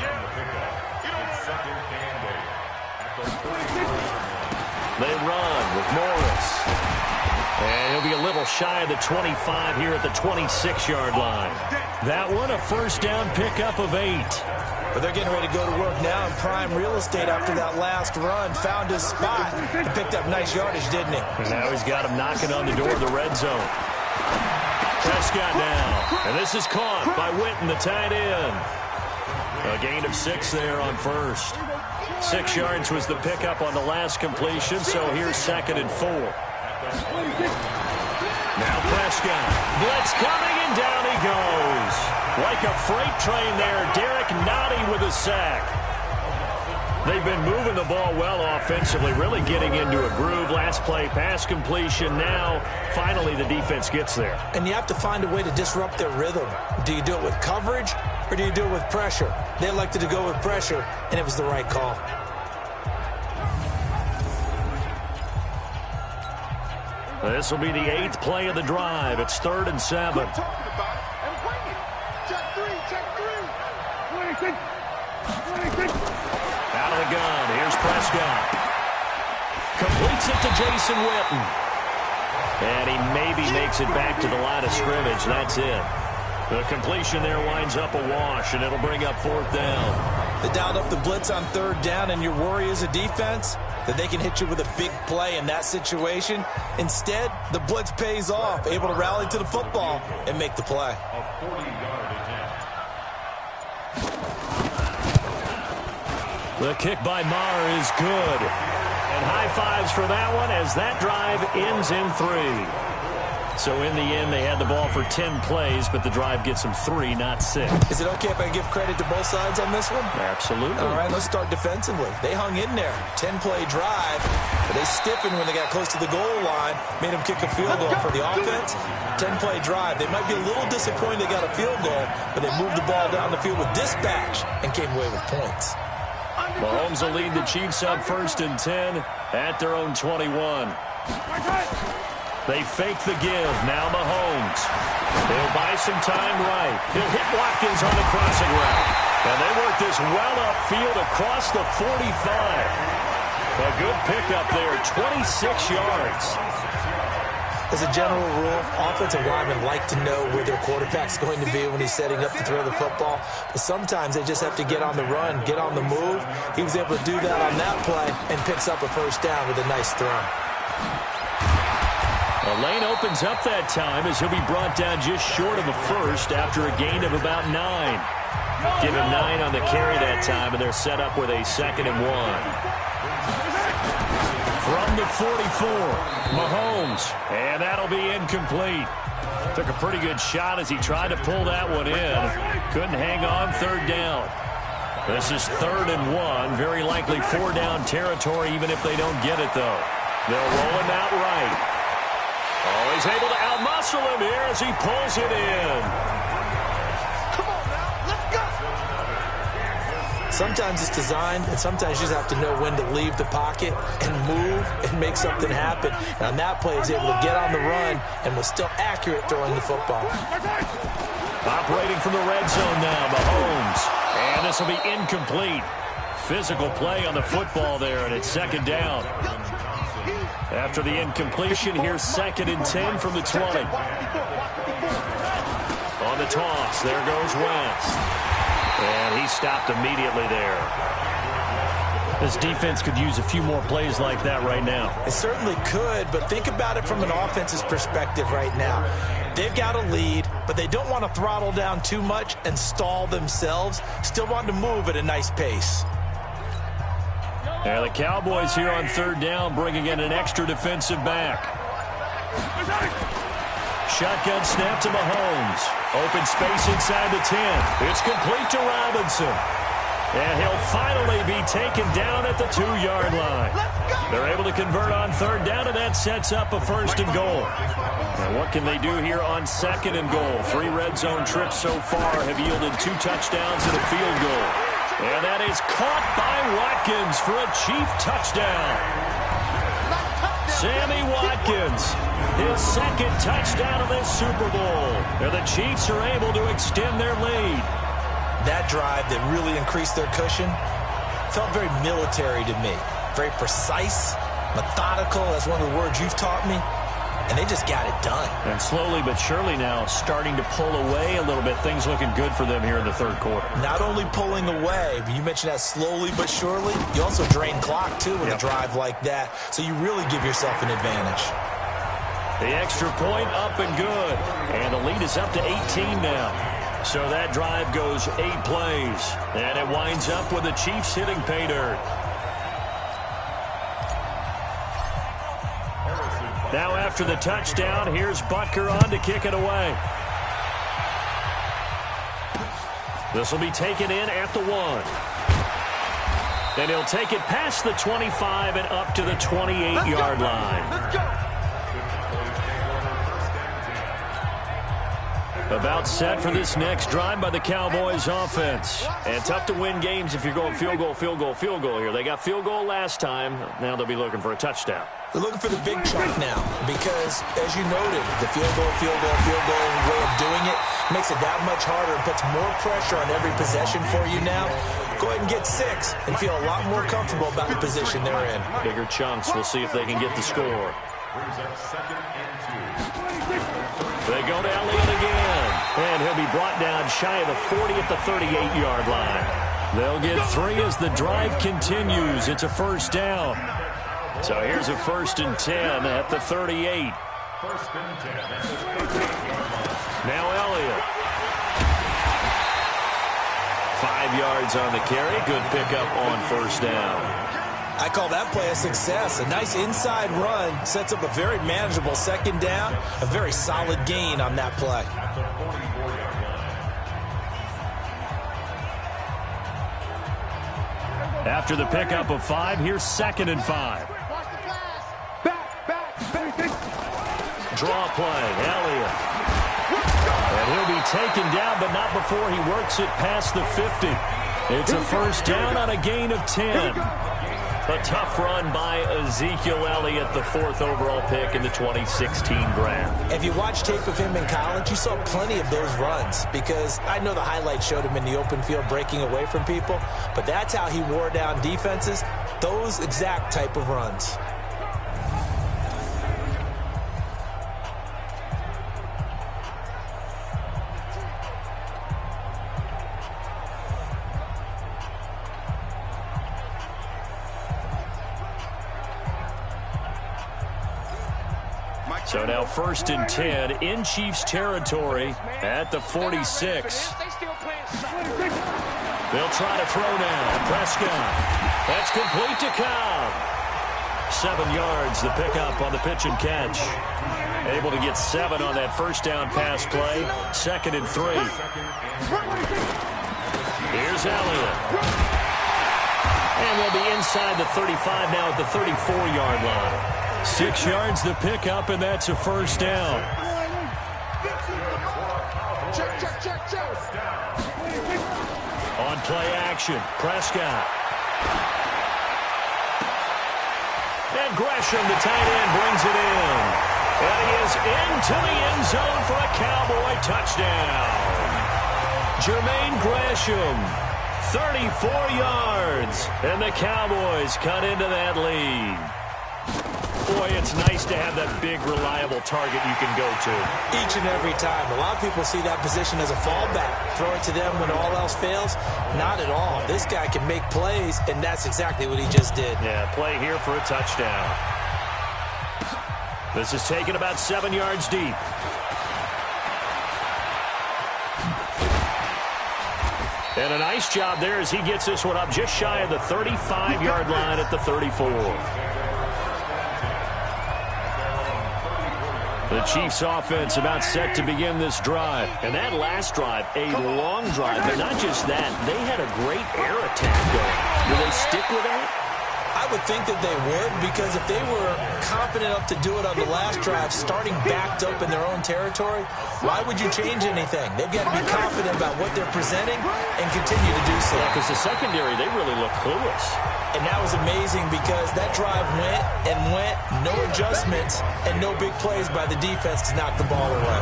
They run with Morris. And he'll be a little shy of the 25 here at the 26-yard line. That one, a first down pickup of 8. But they're getting ready to go to work now in prime real estate after that last run. Found his spot and picked up nice yardage, didn't he? And now he's got him knocking on the door of the red zone. Prescott down. And this is caught by Witten, the tight end. A gain of 6 there on first. 6 yards was the pickup on the last completion, so here's 2nd and 4. Now Prescott. Blitz coming, and down he goes. Like a freight train there, Derek Nottie with a sack. They've been moving the ball well offensively, really getting into a groove. Last play, pass completion. Now, finally, the defense gets there. And you have to find a way to disrupt their rhythm. Do you do it with coverage, or do you do it with pressure? They elected to go with pressure, and it was the right call. This will be the 8th play of the drive. It's 3rd and 7. Out of the gun. Here's Prescott. Completes it to Jason Witten. And he maybe makes it back to the line of scrimmage. That's it. The completion there winds up a wash, and it'll bring up 4th down. They dialed up the blitz on 3rd down, and your worry as a defense that they can hit you with a big play in that situation. Instead, the blitz pays off, able to rally to the football and make the play. The kick by Maher is good. And high fives for that one as that drive ends in 3. So in the end, they had the ball for 10 plays, but the drive gets them 3, not 6. Is it okay if I give credit to both sides on this one? Absolutely. All right, let's start defensively. They hung in there. 10-play drive, but they stiffened when they got close to the goal line, made them kick a field goal for the offense. 10-play drive. They might be a little disappointed they got a field goal, but they moved the ball down the field with dispatch and came away with points. Mahomes will lead the Chiefs up 1st and 10 at their own 21. They fake the give. Now Mahomes. He'll buy some time right. He'll hit Watkins on the crossing route. And they work this well upfield across the 45. A good pickup there, 26 yards. As a general rule, offensive linemen like to know where their quarterback's going to be when he's setting up to throw the football. But sometimes they just have to get on the run, get on the move. He was able to do that on that play and picks up a 1st down with a nice throw. The lane opens up that time as he'll be brought down just short of a 1st after a gain of about 9. Give him 9 on the carry that time, and they're set up with a 2nd and 1. From the 44, Mahomes, and that'll be incomplete. Took a pretty good shot as he tried to pull that one in. Couldn't hang on 3rd down. This is 3rd and 1. Very likely 4-down territory even if they don't get it, though. They'll roll him out right. Oh, he's able to outmuscle him here as he pulls it in. Come on now, let's go. Sometimes it's designed, and sometimes you just have to know when to leave the pocket and move and make something happen. And on that play, he's able to get on the run and was still accurate throwing the football. Operating from the red zone now, Mahomes. And this will be incomplete. Physical play on the football there, and it's 2nd down. After the incompletion, here's 2nd and 10 from the 20. On the toss, there goes Wentz. And he stopped immediately there. This defense could use a few more plays like that right now. It certainly could, but think about it from an offense's perspective right now. They've got a lead, but they don't want to throttle down too much and stall themselves. Still want to move at a nice pace. And the Cowboys here on 3rd down, bringing in an extra defensive back. Shotgun snap to Mahomes. Open space inside the 10. It's complete to Robinson. And he'll finally be taken down at the 2-yard line. They're able to convert on 3rd down, and that sets up a 1st and goal. And what can they do here on 2nd and goal? 3 red zone trips so far have yielded 2 touchdowns and a field goal. And that is caught by Watkins for a Chief touchdown. Sammy Watkins, his 2nd touchdown of this Super Bowl. And the Chiefs are able to extend their lead. That drive that really increased their cushion felt very military to me. Very precise, methodical. That's one of the words you've taught me. And they just got it done. And slowly but surely now starting to pull away a little bit. Things looking good for them here in the 3rd quarter. Not only pulling away, but you mentioned that slowly but surely. You also drain clock, too, with a drive like that. So you really give yourself an advantage. The extra point up and good. And the lead is up to 18 now. So that drive goes 8 plays. And it winds up with the Chiefs hitting pay dirt. Now after the touchdown, here's Butker on to kick it away. This will be taken in at the 1. And he'll take it past the 25 and up to the 28-yard line. Let's go. About set for this next drive by the Cowboys offense. And tough to win games if you're going field goal, field goal, field goal here. They got field goal last time. Now they'll be looking for a touchdown. They're looking for the big chunk now because, as you noted, the field goal way of doing it makes it that much harder and puts more pressure on every possession for you now. Go ahead and get 6 and feel a lot more comfortable about the position they're in. Bigger chunks. We'll see if they can get the score. They go to Elliott again. And he'll be brought down shy of the 40 at the 38-yard line. They'll get 3 as the drive continues. It's a first down. So here's a 1st and 10 at the 38. Now Elliott. 5 yards on the carry. Good pickup on first down. I call that play a success. A nice inside run sets up a very manageable second down. A very solid gain on that play. After the pickup of 5, here's 2nd and 5. Draw play, Elliott. And he'll be taken down, but not before he works it past the 50. It's a first down on a gain of 10. A tough run by Ezekiel Elliott, the 4th overall pick in the 2016 draft. If you watched tape of him in college, you saw plenty of those runs because I know the highlights showed him in the open field breaking away from people, but that's how he wore down defenses, those exact type of runs. So now 1st and 10 in Chiefs territory at the 46. They'll try to throw now. Prescott. That's complete to Cobb. 7 yards, the pickup on the pitch and catch. Able to get 7 on that first down pass play. 2nd and 3. Here's Elliott. And they'll be inside the 35 now at the 34-yard line. 6 yards the pickup, and that's a first down. On play action, Prescott. And Gresham, the tight end, brings it in. And he is into the end zone for a Cowboy touchdown. Jermaine Gresham, 34 yards. And the Cowboys cut into that lead. Boy, it's nice to have that big, reliable target you can go to. Each and every time. A lot of people see that position as a fallback. Throw it to them when all else fails. Not at all. This guy can make plays, and that's exactly what he just did. Yeah, play here for a touchdown. This is taken about 7 yards deep. And a nice job there as he gets this one up just shy of the 35-yard line at the 34. The Chiefs offense about set to begin this drive. And that last drive, a long drive. But not just that, they had a great air attack going. Will they stick with that? I would think that they would, because if they were confident enough to do it on the last drive, starting backed up in their own territory, why would you change anything? They've got to be confident about what they're presenting and continue to do so. Yeah, because the secondary, they really look clueless. And that was amazing because that drive went and went, no adjustments, and no big plays by the defense to knock the ball away.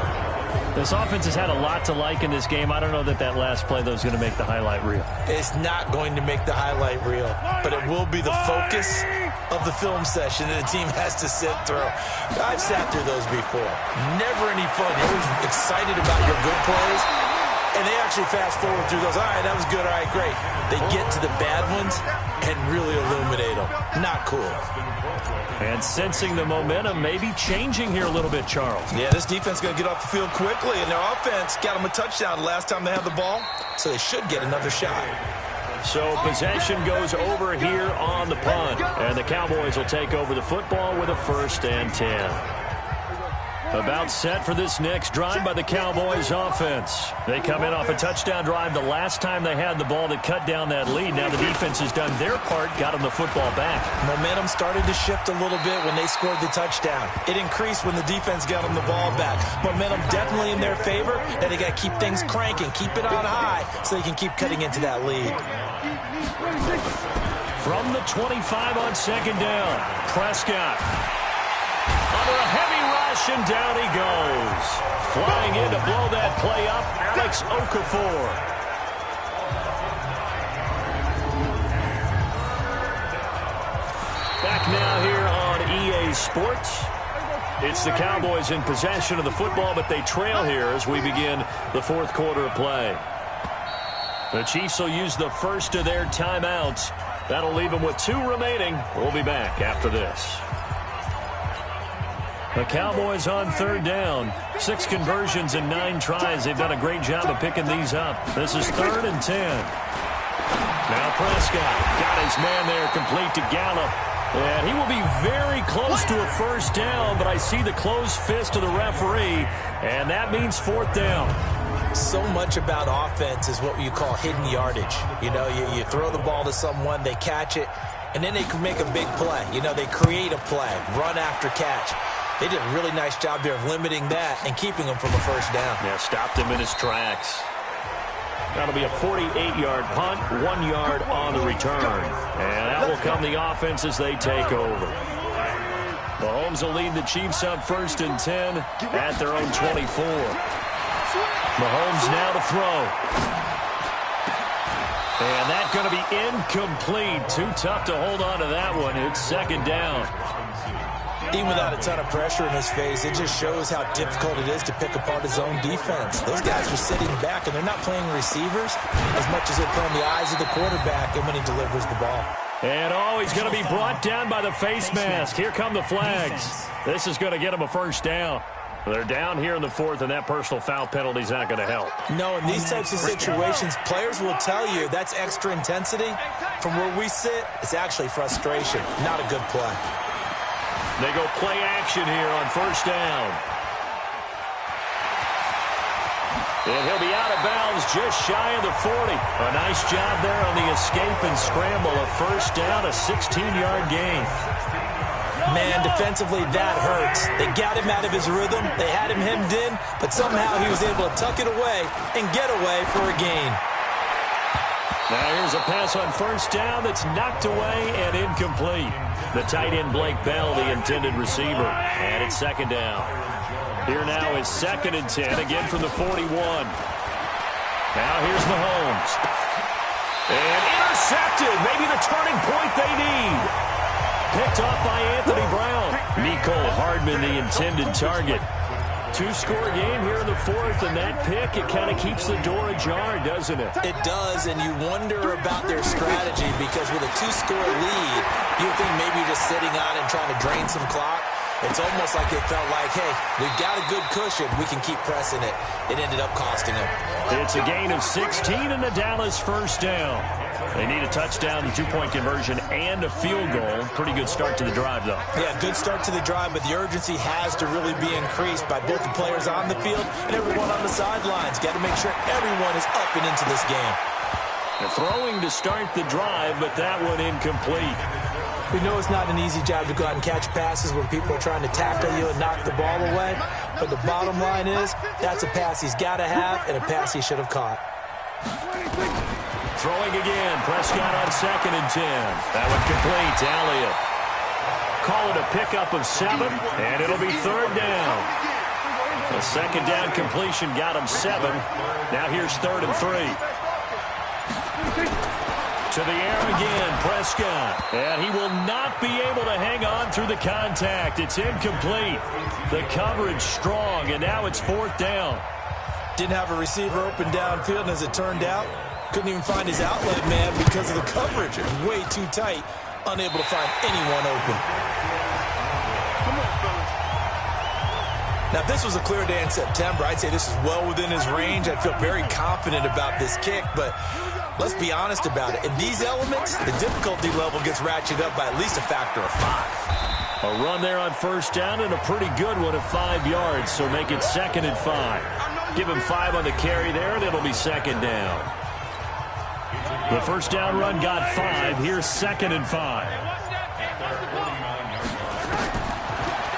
This offense has had a lot to like in this game. I don't know that that last play, though, is going to make the highlight reel. It's not going to make the highlight reel, but it will be the focus of the film session that the team has to sit through. I've sat through those before. Never any fun. You're always excited about your good plays, and they actually fast forward through those. All right, that was good. All right, great. They get to the bad ones and really illuminate them. Not cool. And sensing the momentum may be changing here a little bit, Charles. Yeah, this defense is going to get off the field quickly, and their offense got them a touchdown last time they had the ball, so they should get another shot. So possession goes over here on the punt, and the Cowboys will take over the football with a 1st and 10. About set for this next drive by the Cowboys offense. They come in off a touchdown drive the last time they had the ball that cut down that lead. Now the defense has done their part, got them the football back. Momentum started to shift a little bit when they scored the touchdown. It increased when the defense got them the ball back. Momentum definitely in their favor. Now they got to keep things cranking, keep it on high so they can keep cutting into that lead. From the 25 on 2nd down, Prescott. Under a heavy rush, and down he goes. Flying in to blow that play up, Alex Okafor. Back now here on EA Sports. It's the Cowboys in possession of the football, but they trail here as we begin the fourth quarter of play. The Chiefs will use the first of their timeouts. That'll leave them with 2 remaining. We'll be back after this. The Cowboys on third down. 6 conversions and 9 tries. They've done a great job of picking these up. This is 3rd and 10. Now Prescott got his man there complete to Gallup. And he will be very close to a first down, but I see the closed fist of the referee, and that means 4th down. So much about offense is what you call hidden yardage. You know, you throw the ball to someone, they catch it, and then they can make a big play. You know, they create a play, run after catch. They did a really nice job there of limiting that and keeping him from a first down. Yeah, stopped him in his tracks. That'll be a 48-yard punt, 1 yard on the return. And that will come the offense as they take over. Mahomes will lead the Chiefs up 1st and 10 at their own 24. Mahomes now to throw. And that's going to be incomplete. Too tough to hold on to that one. It's 2nd down. Even without a ton of pressure in his face, it just shows how difficult it is to pick apart his own defense. Those guys are sitting back, and they're not playing receivers as much as they're playing the eyes of the quarterback and when he delivers the ball. And he's going to be brought down by the face mask. Here come the flags. This is going to get him a first down. They're down here in the 4th, and that personal foul penalty is not going to help. No, in these types of situations, players will tell you that's extra intensity. From where we sit, it's actually frustration, not a good play. They go play action here on 1st down. And he'll be out of bounds just shy of the 40. A nice job there on the escape and scramble. A first down, a 16-yard gain. Man, defensively, that hurts. They got him out of his rhythm. They had him hemmed in, but somehow he was able to tuck it away and get away for a gain. Now here's a pass on 1st down that's knocked away and incomplete. The tight end, Blake Bell, the intended receiver. And it's 2nd down. Here now is 2nd and 10, again from the 41. Now here's Mahomes. And intercepted. Maybe the turning point they need. Picked off by Anthony Brown. Mecole Hardman, the intended target. 2-score game here in the 4th, and that pick, it kind of keeps the door ajar, doesn't it? It does, and you wonder about their strategy because with a 2-score lead, you think maybe you're just sitting on and trying to drain some clock. It's almost like they felt like, hey, we've got a good cushion. We can keep pressing it. It ended up costing them. It's a gain of 16 and the Dallas first down. They need a touchdown, a 2-point conversion, and a field goal. Pretty good start to the drive, though. Yeah, good start to the drive, but the urgency has to really be increased by both the players on the field and everyone on the sidelines. Got to make sure everyone is up and into this game. They're throwing to start the drive, but that one incomplete. We know it's not an easy job to go out and catch passes when people are trying to tackle you and knock the ball away. But the bottom line is, that's a pass he's got to have and a pass he should have caught. Throwing again. Prescott on 2nd and 10. That one complete to Elliott. Call it a pickup of 7, and it'll be 3rd down. The 2nd down completion got him 7. Now here's 3rd and 3. To the air again, Prescott. And he will not be able to hang on through the contact. It's incomplete. The coverage strong, and now it's 4th down. Didn't have a receiver open downfield, and as it turned out, couldn't even find his outlet man because of the coverage. It was way too tight, unable to find anyone open. Now, if this was a clear day in September, I'd say this is well within his range. I'd feel very confident about this kick, but let's be honest about it. In these elements, the difficulty level gets ratcheted up by at least a factor of 5. A run there on 1st down and a pretty good one at 5 yards, so make it 2nd and 5. Give him 5 on the carry there, and it'll be 2nd down. The 1st down run got 5. Here's 2nd and 5.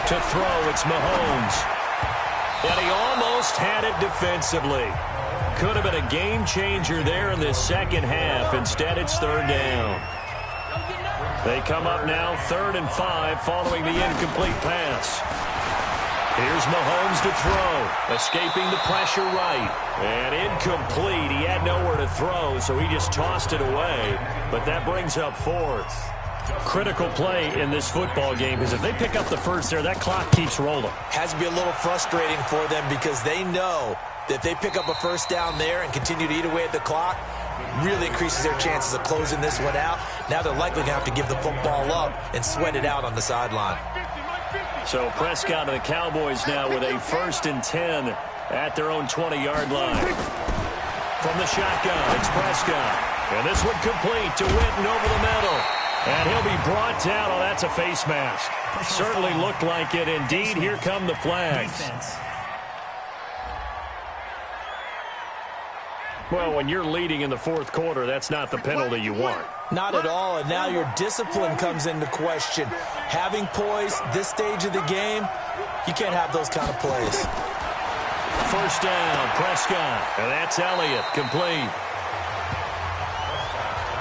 To throw, it's Mahomes. And he almost had it defensively. Could have been a game changer there in this second half. Instead, it's 3rd down. They come up now 3rd and 5 following the incomplete pass. Here's Mahomes to throw. Escaping the pressure right. And incomplete. He had nowhere to throw, so he just tossed it away. But that brings up 4th. Critical play in this football game, because if they pick up the first there, that clock keeps rolling. Has to be a little frustrating for them because they know that if they pick up a first down there and continue to eat away at the clock, really increases their chances of closing this one out. Now they're likely going to have to give the football up and sweat it out on the sideline. So Prescott and the Cowboys now with a 1st and 10 at their own 20-yard line. From the shotgun, it's Prescott. And this one complete to Witten over the middle. And he'll be brought down. Oh, that's a face mask. Certainly looked like it. Indeed, here come the flags. Well, when you're leading in the 4th quarter, that's not the penalty you want. Not at all, and now your discipline comes into question. Having poise this stage of the game, you can't have those kind of plays. 1st down, Prescott, and that's Elliott, complete.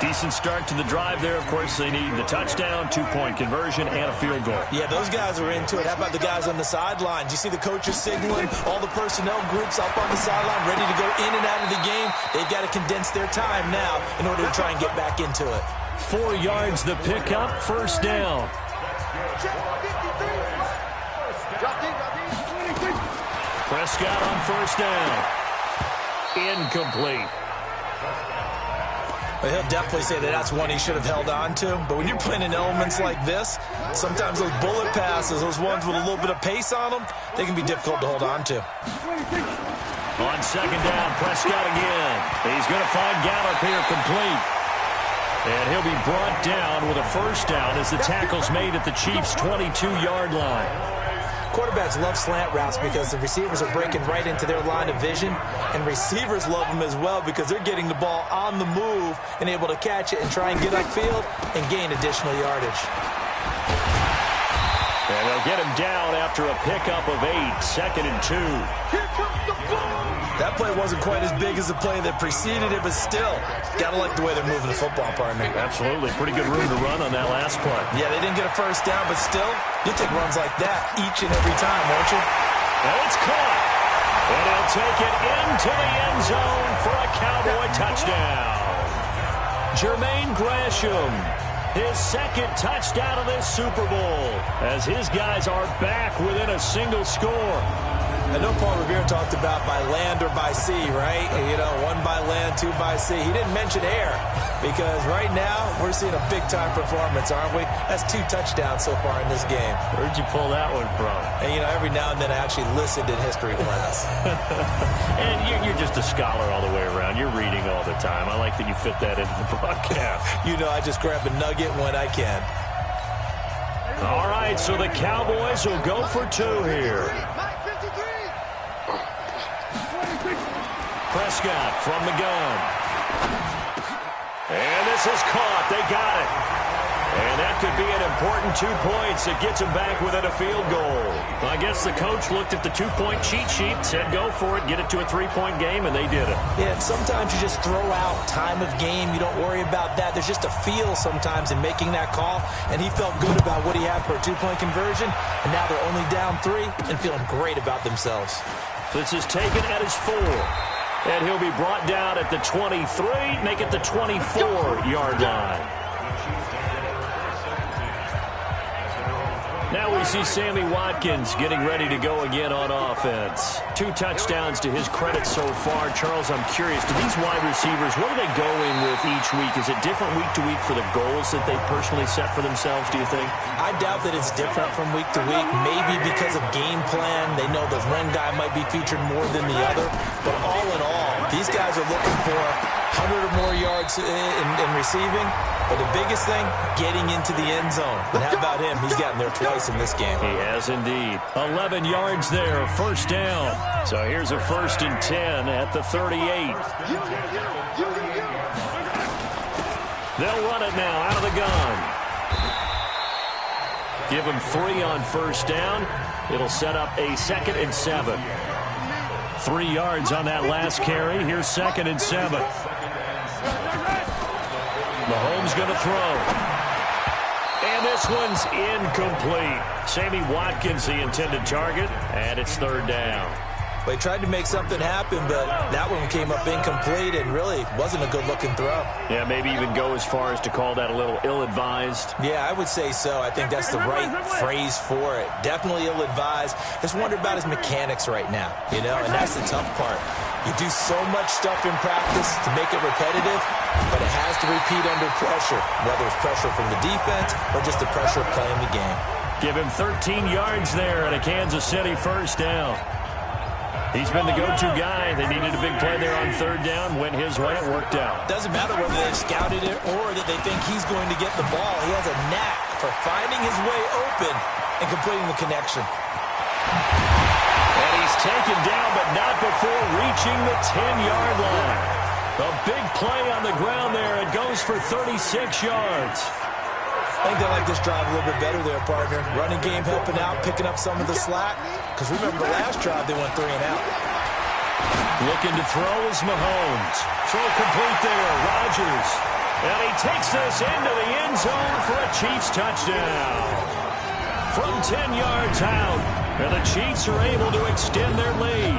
Decent start to the drive there. Of course, they need the touchdown, 2-point conversion, and a field goal. Yeah, those guys are into it. How about the guys on the sideline? Do you see the coaches signaling? All the personnel groups up on the sideline ready to go in and out of the game. They've got to condense their time now in order to try and get back into it. 4 yards the pickup, 1st down. Prescott on 1st down. Incomplete. But he'll definitely say that that's one he should have held on to. But when you're playing in elements like this, sometimes those bullet passes, those ones with a little bit of pace on them, they can be difficult to hold on to. On 2nd down, Prescott again. He's going to find Gallup here, complete. And he'll be brought down with a 1st down as the tackle's made at the Chiefs' 22-yard line. Quarterbacks love slant routes because the receivers are breaking right into their line of vision, and receivers love them as well because they're getting the ball on the move and able to catch it and try and get upfield and gain additional yardage. And they'll get him down after a pickup of 8, 2nd and 2. Here comes the ball. That play wasn't quite as big as the play that preceded it, but still, got to like the way they're moving the football, partner. Absolutely. Pretty good room to run on that last play. Yeah, they didn't get a 1st down, but still, you'll take runs like that each and every time, won't you? And it's caught. And he'll take it into the end zone for a Cowboy touchdown. Jermaine Gresham, his 2nd touchdown of this Super Bowl, as his guys are back within a single score. I know Paul Revere talked about by land or by sea, right? You know, 1 by land, 2 by sea. He didn't mention air because right now we're seeing a big-time performance, aren't we? That's 2 touchdowns so far in this game. Where'd you pull that one from? And, you know, every now and then I actually listened in history class. And you're just a scholar all the way around. You're reading all the time. I like that you fit that into the broadcast. You know, I just grab a nugget when I can. All right, so the Cowboys will go for 2 here. Prescott from the gun. And this is caught. They got it. And that could be an important 2 points that gets them back within a field goal. I guess the coach looked at the 2-point cheat sheet, said go for it, get it to a 3-point game, and they did it. Yeah, and sometimes you just throw out time of game. You don't worry about that. There's just a feel sometimes in making that call, and he felt good about what he had for a 2-point conversion, and now they're only down 3 and feeling great about themselves. This is taken at his 4. And he'll be brought down at the 23, make it the 24-yard line. Now we see Sammy Watkins getting ready to go again on offense. 2 touchdowns to his credit so far. Charles, I'm curious, do these wide receivers, what do they go in with each week? Is it different week to week for the goals that they personally set for themselves, do you think? I doubt that it's different from week to week. Maybe because of game plan, they know that one guy might be featured more than the other. But all in all, these guys are looking for 100 or more yards in receiving. But the biggest thing, getting into the end zone. And how about him? He's gotten there twice in this game. He has indeed. 11 yards there, 1st down. So here's a 1st and 10 at the 38. They'll run it now out of the gun. Give him 3 on 1st down. It'll set up a 2nd and 7. 3 yards on that last carry. Here's 2nd and 7. Mahomes going to throw. And this one's incomplete. Sammy Watkins, the intended target, and it's 3rd down. Well, he tried to make something happen, but that one came up incomplete and really wasn't a good-looking throw. Yeah, maybe even go as far as to call that a little ill-advised. Yeah, I would say so. I think that's the right phrase for it. Definitely ill-advised. Just wonder about his mechanics right now, you know, and that's the tough part. You do so much stuff in practice to make it repetitive, but it has to repeat under pressure, whether it's pressure from the defense or just the pressure of playing the game. Give him 13 yards there and a Kansas City first down. He's been the go-to guy. They needed a big play there on third down. Went his way. It worked out. Doesn't matter whether they've scouted it or that they think he's going to get the ball. He has a knack for finding his way open and completing the connection. And he's taken down, but not before reaching the 10-yard line. A big play on the ground there. It goes for 36 yards. I think they like this drive a little bit better there, partner. Running game helping out, picking up some of the slack. Because remember, last drive they went 3 and out. Looking to throw is Mahomes. Throw complete there, Rodgers. And he takes this into the end zone for a Chiefs touchdown. From 10 yards out, and the Chiefs are able to extend their lead.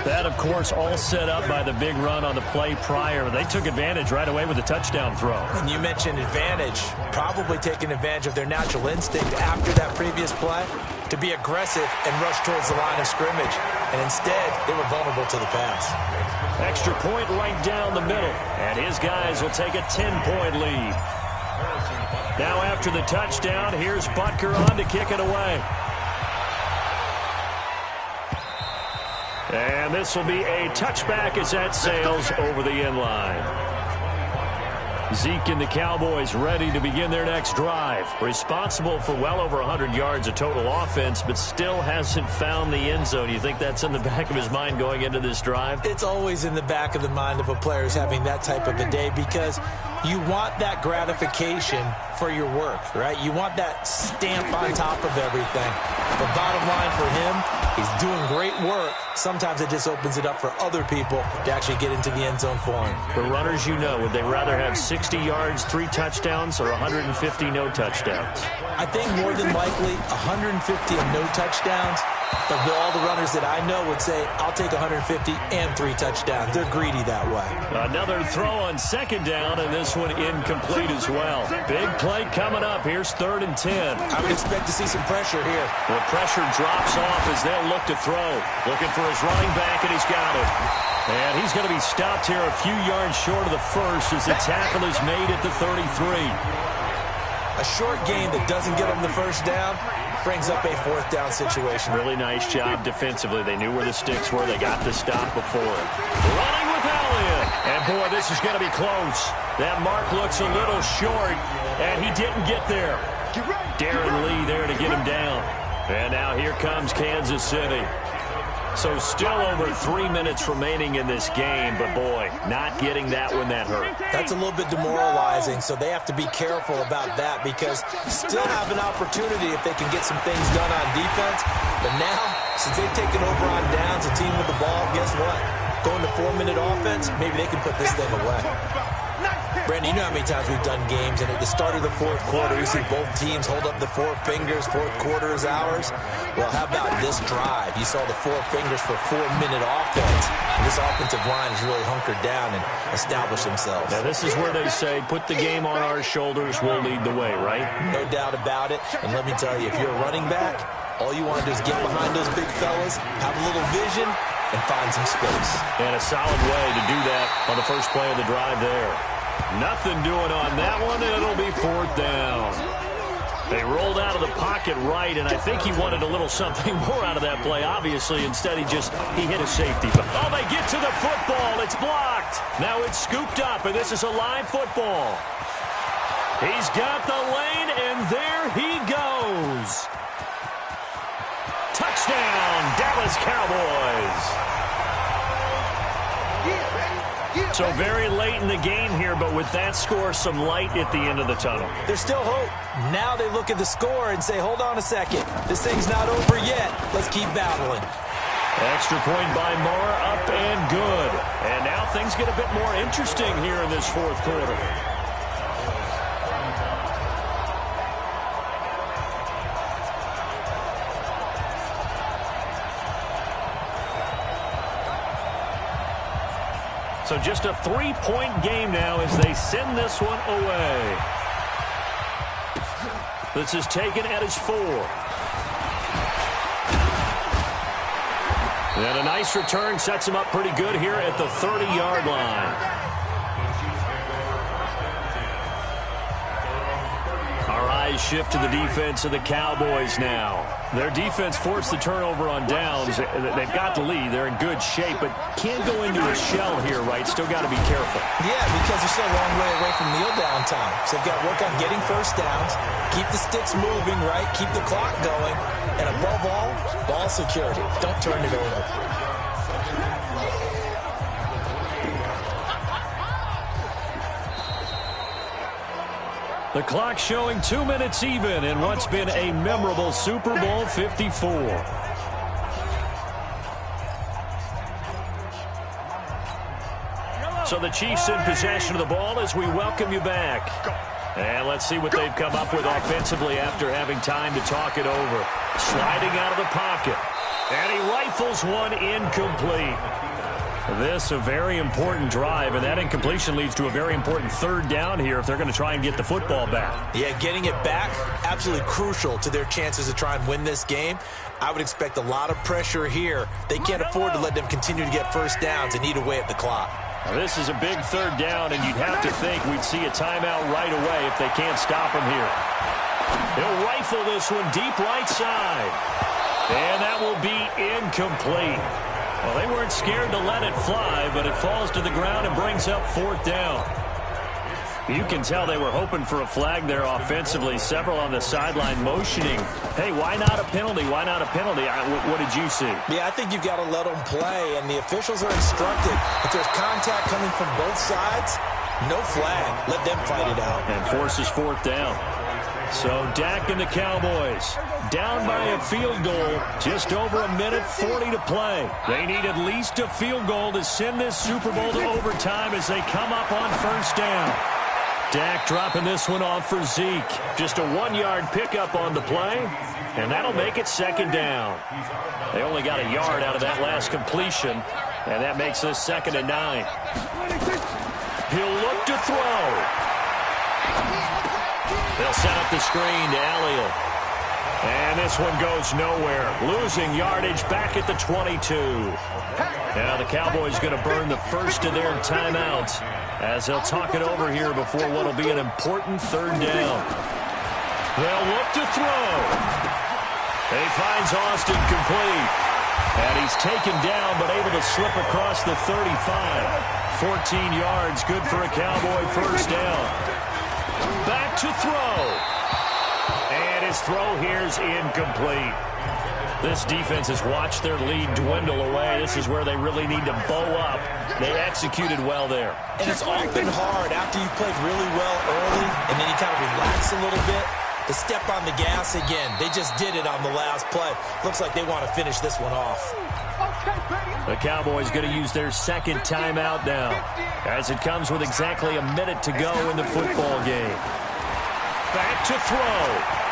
That, of course, all set up by the big run on the play prior. They took advantage right away with a touchdown throw. And you mentioned advantage. Probably taking advantage of their natural instinct after that previous play to be aggressive and rush towards the line of scrimmage. And instead, they were vulnerable to the pass. Extra point right down the middle. And his guys will take a 10-point lead. Now after the touchdown, here's Butker on to kick it away. And this will be a touchback as that sails over the end line. Zeke and the Cowboys ready to begin their next drive. Responsible for well over 100 yards of total offense, but still hasn't found the end zone. You think that's in the back of his mind going into this drive? It's always in the back of the mind of a player who's having that type of a day because you want that gratification for your work, right? You want that stamp on top of everything. But bottom line for him, he's doing great work. Sometimes it just opens it up for other people to actually get into the end zone for him. The runners, you know, would they rather have 60 yards, 3 touchdowns, or 150 no touchdowns? I think more than likely 150 and no touchdowns. But all the runners that I know would say, I'll take 150 and 3 touchdowns. They're greedy that way. Another throw on second down, and this one incomplete as well. Big play coming up. Here's 3rd and 10. I would expect to see some pressure here. The pressure drops off as they'll look to throw. Looking for his running back, and he's got it. And he's going to be stopped here a few yards short of the first as the tackle is made at the 33. A short gain that doesn't get him the first down brings up a 4th down situation. Really nice job defensively. They knew where the sticks were. They got the stop before it. Running with Elliott. And, boy, this is going to be close. That mark looks a little short, and he didn't get there. Darren Lee there to get him down. And now here comes Kansas City. So still over 3 minutes remaining in this game, but boy, not getting that one that hurt. That's a little bit demoralizing, so they have to be careful about that because still have an opportunity if they can get some things done on defense. But now, since they've taken over on downs, a team with the ball, guess what? Going to 4-minute offense, maybe they can put this thing away. Brandon, you know how many times we've done games, and at the start of the 4th quarter, we see both teams hold up the 4 fingers, 4th quarter is ours. Well, how about this drive? You saw the 4 fingers for 4-minute offense. And this offensive line has really hunkered down and established themselves. Now, this is where they say, put the game on our shoulders, we'll lead the way, right? No doubt about it. And let me tell you, if you're a running back, all you want to do is get behind those big fellas, have a little vision, and find some space. And a solid way to do that on the first play of the drive there. Nothing doing on that one, and it'll be 4th down. They rolled out of the pocket right, and I think he wanted a little something more out of that play. Obviously, instead he hit a safety. Oh, they get to the football. It's blocked. Now it's scooped up, and this is a live football. He's got the lane, and there he goes. Touchdown, Dallas Cowboys. So very late in the game here, but with that score, some light at the end of the tunnel. There's still hope. Now they look at the score and say, hold on a second. This thing's not over yet. Let's keep battling. Extra point by Moore, up and good. And now things get a bit more interesting here in this 4th quarter. So just a 3-point game now as they send this one away. This is taken at his 4. And a nice return sets him up pretty good here at the 30-yard line. Our eyes shift to the defense of the Cowboys now. Their defense forced the turnover on downs. They've got the lead. They're in good shape, but can't go into a shell here, right? Still got to be careful. Yeah, because they're still a long way away from kneel down time. So they've got to work on getting first downs, keep the sticks moving, right? Keep the clock going. And above all, ball security. Don't turn it over. The clock showing 2 minutes even in what's been a memorable Super Bowl 54. So the Chiefs in possession of the ball as we welcome you back. And let's see what they've come up with offensively after having time to talk it over. Sliding out of the pocket. And he rifles one incomplete. This a very important drive, and that incompletion leads to a very important third down here if they're going to try and get the football back. Yeah, getting it back, absolutely crucial to their chances to try and win this game. I would expect a lot of pressure here. They can't afford to let them continue to get first downs and eat away at the clock. Now, this is a big third down, and you'd have to think we'd see a timeout right away if they can't stop him here. He'll rifle this one deep right side. And that will be incomplete. Well, they weren't scared to let it fly, but it falls to the ground and brings up 4th down. You can tell they were hoping for a flag there offensively. Several on the sideline motioning. Hey, why not a penalty? Why not a penalty? What did you see? Yeah, I think you've got to let them play, and the officials are instructed. If there's contact coming from both sides, no flag. Let them fight it out. And forces 4th down. So Dak and the Cowboys down by a field goal. Just over a minute 40 to play. They need at least a field goal to send this Super Bowl to overtime as they come up on first down. Dak dropping this one off for Zeke. Just a 1-yard pickup on the play, and that'll make it 2nd down. They only got a yard out of that last completion, and that makes this 2nd and 9. He'll look to throw. They'll set up the screen to Elliott. And this one goes nowhere. Losing yardage back at the 22. Now the Cowboys going to burn the first of their timeouts as they'll talk it over here before what will be an important 3rd down. They'll look to throw. And he finds Austin complete. And he's taken down but able to slip across the 35. 14 yards, good for a Cowboy first down. Back to throw. And his throw here's incomplete. This defense has watched their lead dwindle away. This is where they really need to bow up. They executed well there. And it's often hard after you've played really well early and then you kind of relax a little bit to step on the gas again. They just did it on the last play. Looks like they want to finish this one off. The Cowboys going to use their 2nd timeout now as it comes with exactly a minute to go in the football game. Back to throw.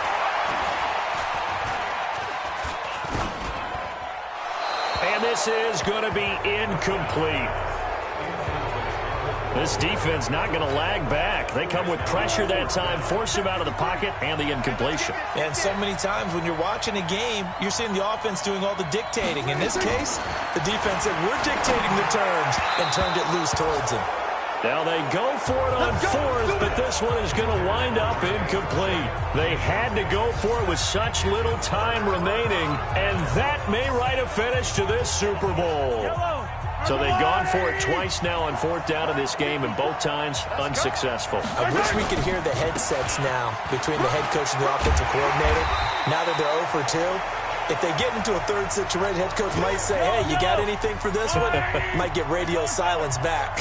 And this is going to be incomplete. This defense not going to lag back. They come with pressure that time, force him out of the pocket, and the incompletion. And so many times when you're watching a game, you're seeing the offense doing all the dictating. In this case, the defense said, we're dictating the terms, and turned it loose towards him. Now they go for it on 4th, but this one is going to wind up incomplete. They had to go for it with such little time remaining, and that may write a finish to this Super Bowl. So they've gone for it twice now on 4th down in this game, and both times unsuccessful. I wish we could hear the headsets now between the head coach and the offensive coordinator. Now that they're 0 for 2, if they get into a 3rd situation, head coach might say, hey, you got anything for this one? Might get radio silence back.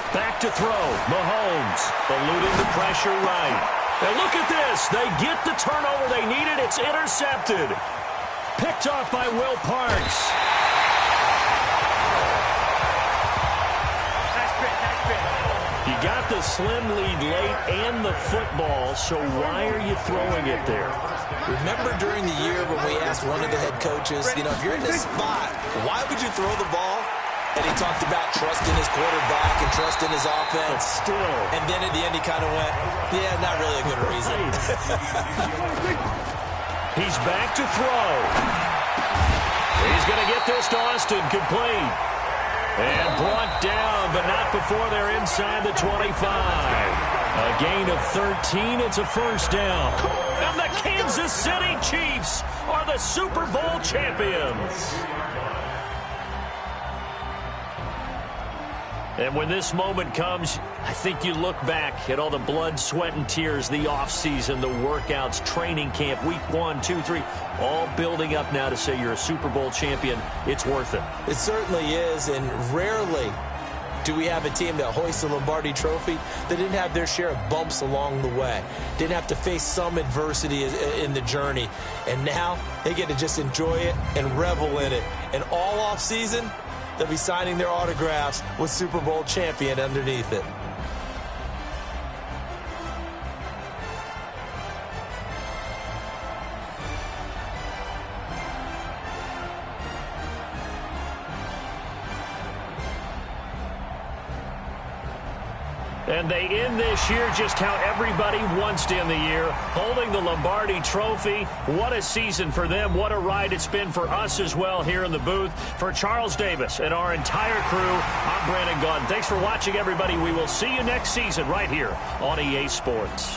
Back to throw. Mahomes eluding the pressure right. And look at this. They get the turnover they needed. It's intercepted. Picked off by Will Parks. You got the slim lead late and the football, so why are you throwing it there? Remember during the year when we asked asked one of the head coaches, if you're in this spot, why would you throw the ball? And he talked about trusting his quarterback and trusting his offense. But still. And then at the end, he kind of went, yeah, not really a good reason. He's back to throw. He's going to get this to Austin, complete. And brought down, but not before they're inside the 25. A gain of 13. It's a first down. And the Kansas City Chiefs are the Super Bowl champions. And when this moment comes, I think you look back at all the blood, sweat, and tears, the offseason, the workouts, training camp, week 1, 2, 3, all building up now to say you're a Super Bowl champion. It's worth it. It certainly is, and rarely do we have a team that hoists the Lombardi Trophy that didn't have their share of bumps along the way, didn't have to face some adversity in the journey, and now they get to just enjoy it and revel in it. And all offseason, they'll be signing their autographs with Super Bowl champion underneath it. And they end this year just how everybody wants to end the year, holding the Lombardi Trophy. What a season for them. What a ride it's been for us as well here in the booth. For Charles Davis and our entire crew, I'm Brandon Gaudin. Thanks for watching, everybody. We will see you next season right here on EA Sports.